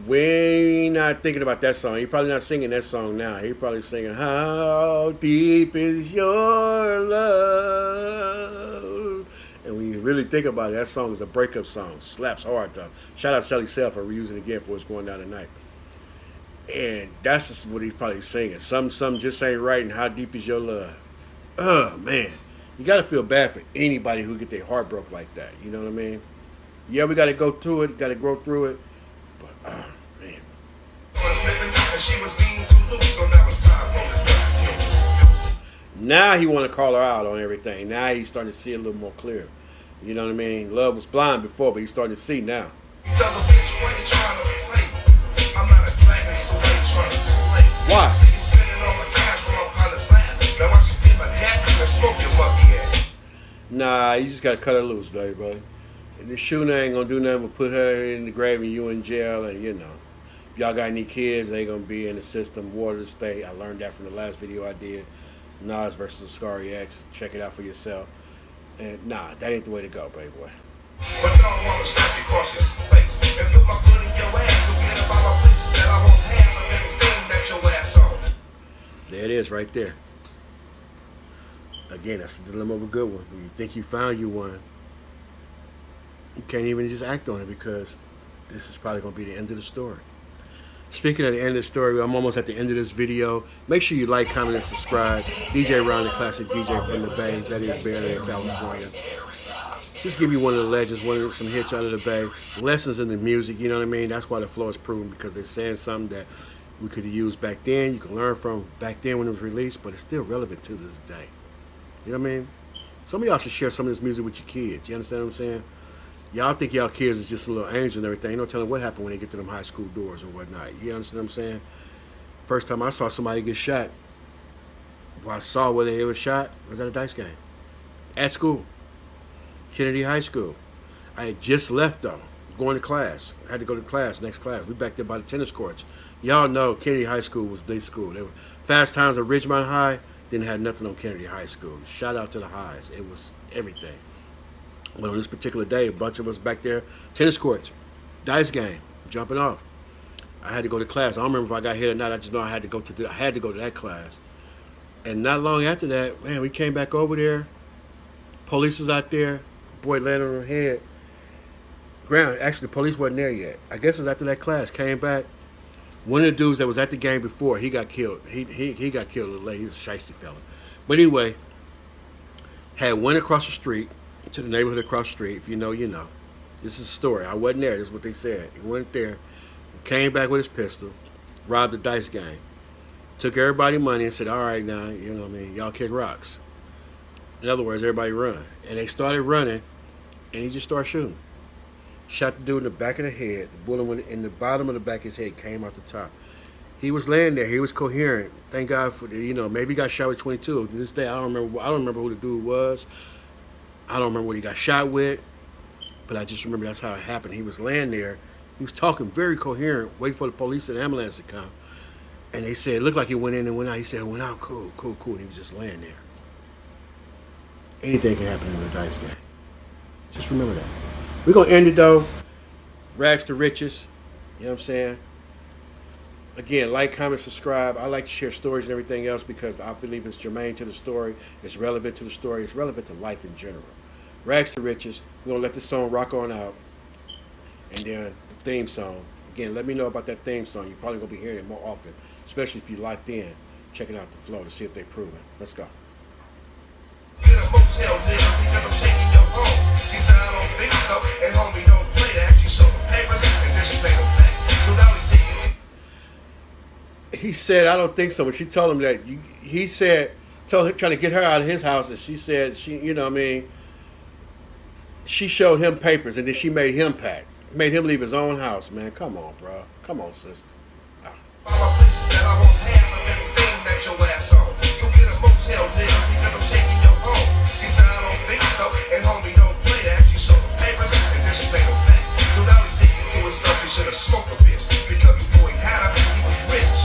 S1: we not thinking about that song. He probably not singing that song now. He probably singing, how deep is your love? And when you really think about it, that song is a breakup song. Slaps hard though. Shout out Shelly Self for reusing it again for what's going down tonight. And that's just what he's probably singing. Some just ain't right, and how deep is your love? Oh man. You gotta feel bad for anybody who get their heart broke like that. You know what I mean? Yeah, we gotta go through it, gotta grow through it. But oh man. Now he wanna call her out on everything. Now he's starting to see it a little more clear. You know what I mean? Love was blind before, but he's starting to see now.
S5: Tell the bitch why you trying to play. I'm not a dragon, so I ain't trying to slay.
S1: Why?
S5: See you spending all the cash from my pilot's land. Now I should get my cat and smoke your monkey ass.
S1: Nah, you just gotta cut her loose, baby, bro. And the shooter ain't gonna do nothing but put her in the grave and you in jail, and you know. If y'all got any kids, they gonna be in the system, water to stay. I learned that from the last video I did. Nas versus Scary X. Check it out for yourself. And nah, that ain't the way to go, baby boy.
S5: But y'all wanna slap you across your face and put my foot in your ass. So get about my bitches that I won't have of everything that your ass on.
S1: There it is right there. Again, that's the dilemma of a good one. When you think you found you one, you can't even just act on it because this is probably going to be the end of the story. Speaking of the end of the story, I'm almost at the end of this video. Make sure you like, comment, and subscribe. DjRon-TheClassicDjFromTheBay. That is Bay Area, California. Just give you one of the legends, some hits out of the Bay. Lessons in the music, you know what I mean? That's why the flow is proven, because they're saying something that we could have used back then. You can learn from back then when it was released, but it's still relevant to this day. You know what I mean? Some of y'all should share some of this music with your kids. You understand what I'm saying? Y'all think y'all kids is just a little angel and everything. You don't tell them what happened when they get to them high school doors or whatnot. You understand what I'm saying? First time I saw somebody get shot, well, I saw where they were shot, was at a dice game. At school. Kennedy High School. I had just left though, going to class. I had to go to class, next class. We back there by the tennis courts. Y'all know Kennedy High School was the school. They were Fast Times at Ridgemont High. Didn't have nothing on Kennedy High School. Shout out to the highs. It was everything. But on this particular day, a bunch of us back there, tennis courts, dice game, jumping off. I had to go to class. I don't remember if I got hit or not. I just know I had to go to that class. And not long after that, man, we came back over there. Police was out there. Boy landed on her head. Ground. Actually, the police wasn't there yet. I guess it was after that class. Came back. One of the dudes that was at the game before, he got killed. He got killed a little late. He was a shiesty fella. But anyway, had went across the street to the neighborhood across the street. If you know, you know. This is a story. I wasn't there. This is what they said. He went there, came back with his pistol, robbed the dice game, took everybody money and said, all right now, you know what I mean, y'all kick rocks. In other words, everybody run. And they started running, and he just started shooting. Shot the dude in the back of the head. The bullet went in the bottom of the back of his head, came out the top. He was laying there. He was coherent. Thank God for the, you know, maybe he got shot with 22. To this day, I don't remember who the dude was. I don't remember what he got shot with. But I just remember that's how it happened. He was laying there. He was talking very coherent, waiting for the police and the ambulance to come. And they said, it looked like he went in and went out. He said, it went out, cool. And he was just laying there. Anything can happen in the dice game. Just remember that. We're going to end it, though. Rags to riches. You know what I'm saying? Again, like, comment, subscribe. I like to share stories and everything else because I believe it's germane to the story. It's relevant to the story. It's relevant to life in general. Rags to riches. We're going to let this song rock on out. And then the theme song. Again, let me know about that theme song. You're probably going to be hearing it more often, especially if you locked in, checking out the flow to see if they prove it. Let's go.
S5: Get a motel, nigga, because I'm taking your home. He said, I don't think so. And homie, don't play that. She showed the papers, and then she made him back. So now
S1: he said, I don't think so. But she told him that, he said, trying to get her out of his house, and she said, you know what I mean, she showed him papers, and then she made him pack. Made him leave his own house, man. Come on, bro. Come on, sister.
S5: all my bitches that I won't have of everything that your ass on. So get a motel, nigga, because I'm taking your home. He said, I don't think so. And homie, don't play that. She showed the papers, and then she made him back. So now he think he's doing something. He should have smoked a bitch. Because before he had her, he was rich.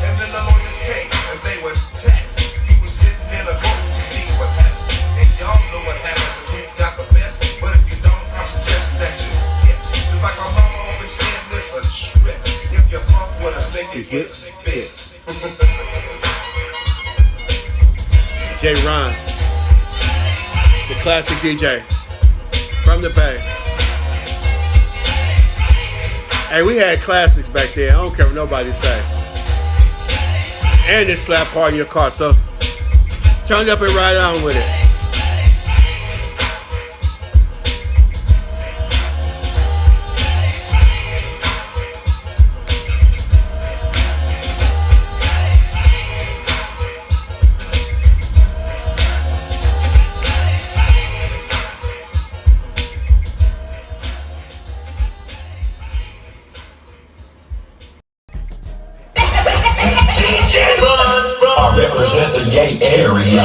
S5: And then the lawyers came, and they were taxed. He was sitting in a court to see what happens. And y'all know what happens if you got the best. But if you don't, I'm suggesting that you get. Just like my mama always said, this a trip. If you fuck with us, then you get big.
S1: DjRon, the classic DJ from the Bay. Hey, we had classics back there. I don't care what nobody say. And this slap hard in your car, so turn it up and ride on with it.
S4: represent the Yay area.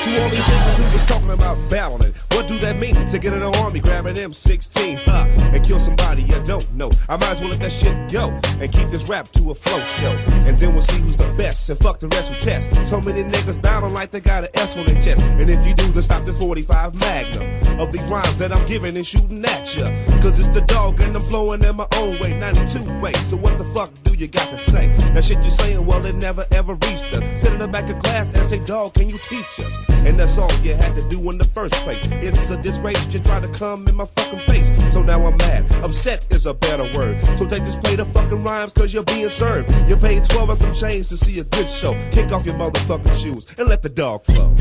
S3: To all these niggas who was talking about battling, what do that mean? To get in the army, grab an M16, and kill somebody you don't know. I might as well let that shit go and keep this rap to a flow show. And then we'll see who's the best and fuck the rest who test. So many niggas battling like they got an S on their chest. And if you do, then stop this 45 Magnum of these rhymes that I'm giving and shooting at ya. Cause it's the dog and I'm flowing in my own way, 92 ways. So what the fuck do you got to say? That shit you saying, well, it never ever reached us. Sit in the back of class and say, dog, can you teach us? And that's all you had to do in the first place. It's a disgrace you try to come in my fucking face. So now I'm mad. Upset is a better word. So take this plate of fucking rhymes cause you're being served. You paid 12 and some change to see a good show. Kick off your motherfucking shoes and let the dog flow.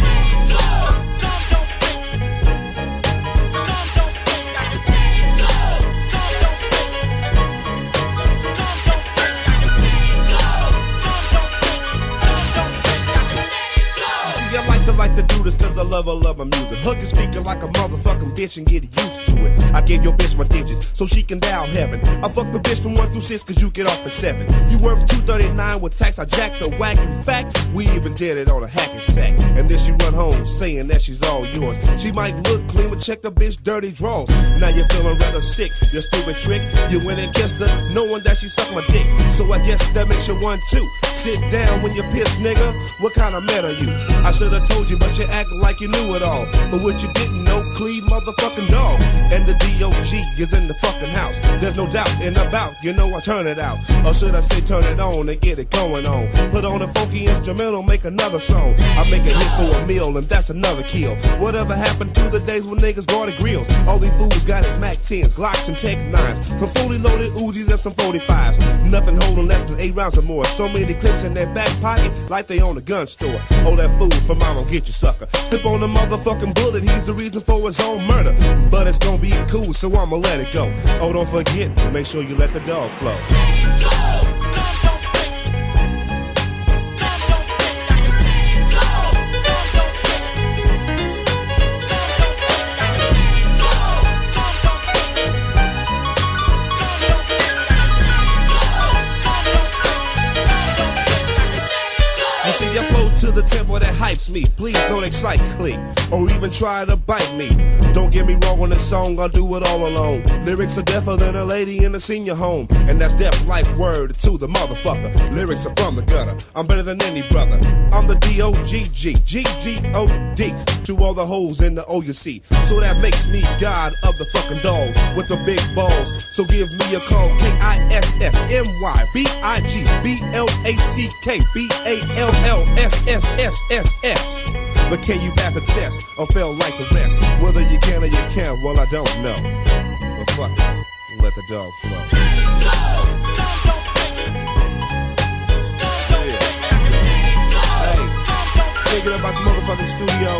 S3: I like to do this cause I love my music. Hug your speaker like a motherfucking bitch and get used to it. I gave your bitch my digits so she can dial heaven. I fuck the bitch from 1 through 6 cause you get off at 7. You worth $239 with tax, I jacked the whack. In fact, we even did it on a hack and sack. And then she run home saying that she's all yours. She might look clean but check the bitch dirty drawers. Now you're feeling rather sick, you stupid trick. You went and kissed her knowing that she sucked my dick. So I guess that makes you 1 2. Sit down when you're pissed, nigga. What kind of man are you? I should've told you, but you act like you knew it all. But what you didn't know, Clee motherfucking Dogg. And the DOG is in the fucking house. There's no doubt in about, you know I turn it out. Or should I say turn it on and get it going on. Put on a funky instrumental, make another song. I make a hit for a meal and that's another kill. Whatever happened to the days when niggas guarded grills? All these fools got his Mac 10s, Glocks and Tech 9s. Some fully loaded Uzis and some 45s. Nothing holding less than 8 rounds or more. So many clips in their back pocket like they own a gun store. Oh, that food for mama, get you sucker. Slip on the motherfucking bullet, he's the reason for his own murder. But it's gonna be cool, so I'ma let it go. Oh, don't forget, make sure you let the dog flow. See, I flow to the tempo that hypes me. Please don't excite Clee, or even try to bite me. Don't get me wrong on this song, I'll do it all alone. Lyrics are deafer than a lady in a senior home. And that's deaf like word to the motherfucker. Lyrics are from the gutter, I'm better than any brother. I'm the D-O-G-G, G-G-O-D. To all the hoes in the O you see. So that makes me God of the fucking dog with the big balls. So give me a call, K-I-S-S-M-Y-B-I-G-B-L-A-C-K-B-A-L-L-S-S-S-S. But can you pass a test or fail like the rest? Whether you can or you can't, well I don't know. But fuck it, let the dog flow. Yeah. Hey, thinking about your motherfucking studio.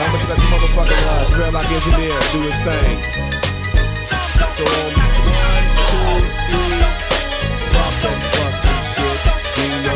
S3: I'ma just let the motherfucking dreadlock engineer do his thing. So on 1, 2, 3, drop that fucking shit, D-O.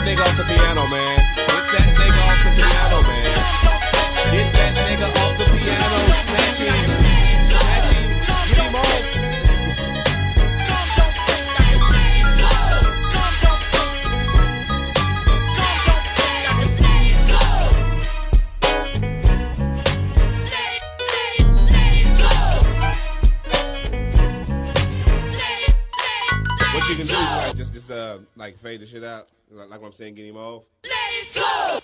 S3: nigga off the piano, man. Get that nigga off the piano, man. Get that nigga off the piano. Snatch him. Snatch him. Get him off. What you can do is like just like fade the shit out, like what I'm saying, get him off. Let it flow.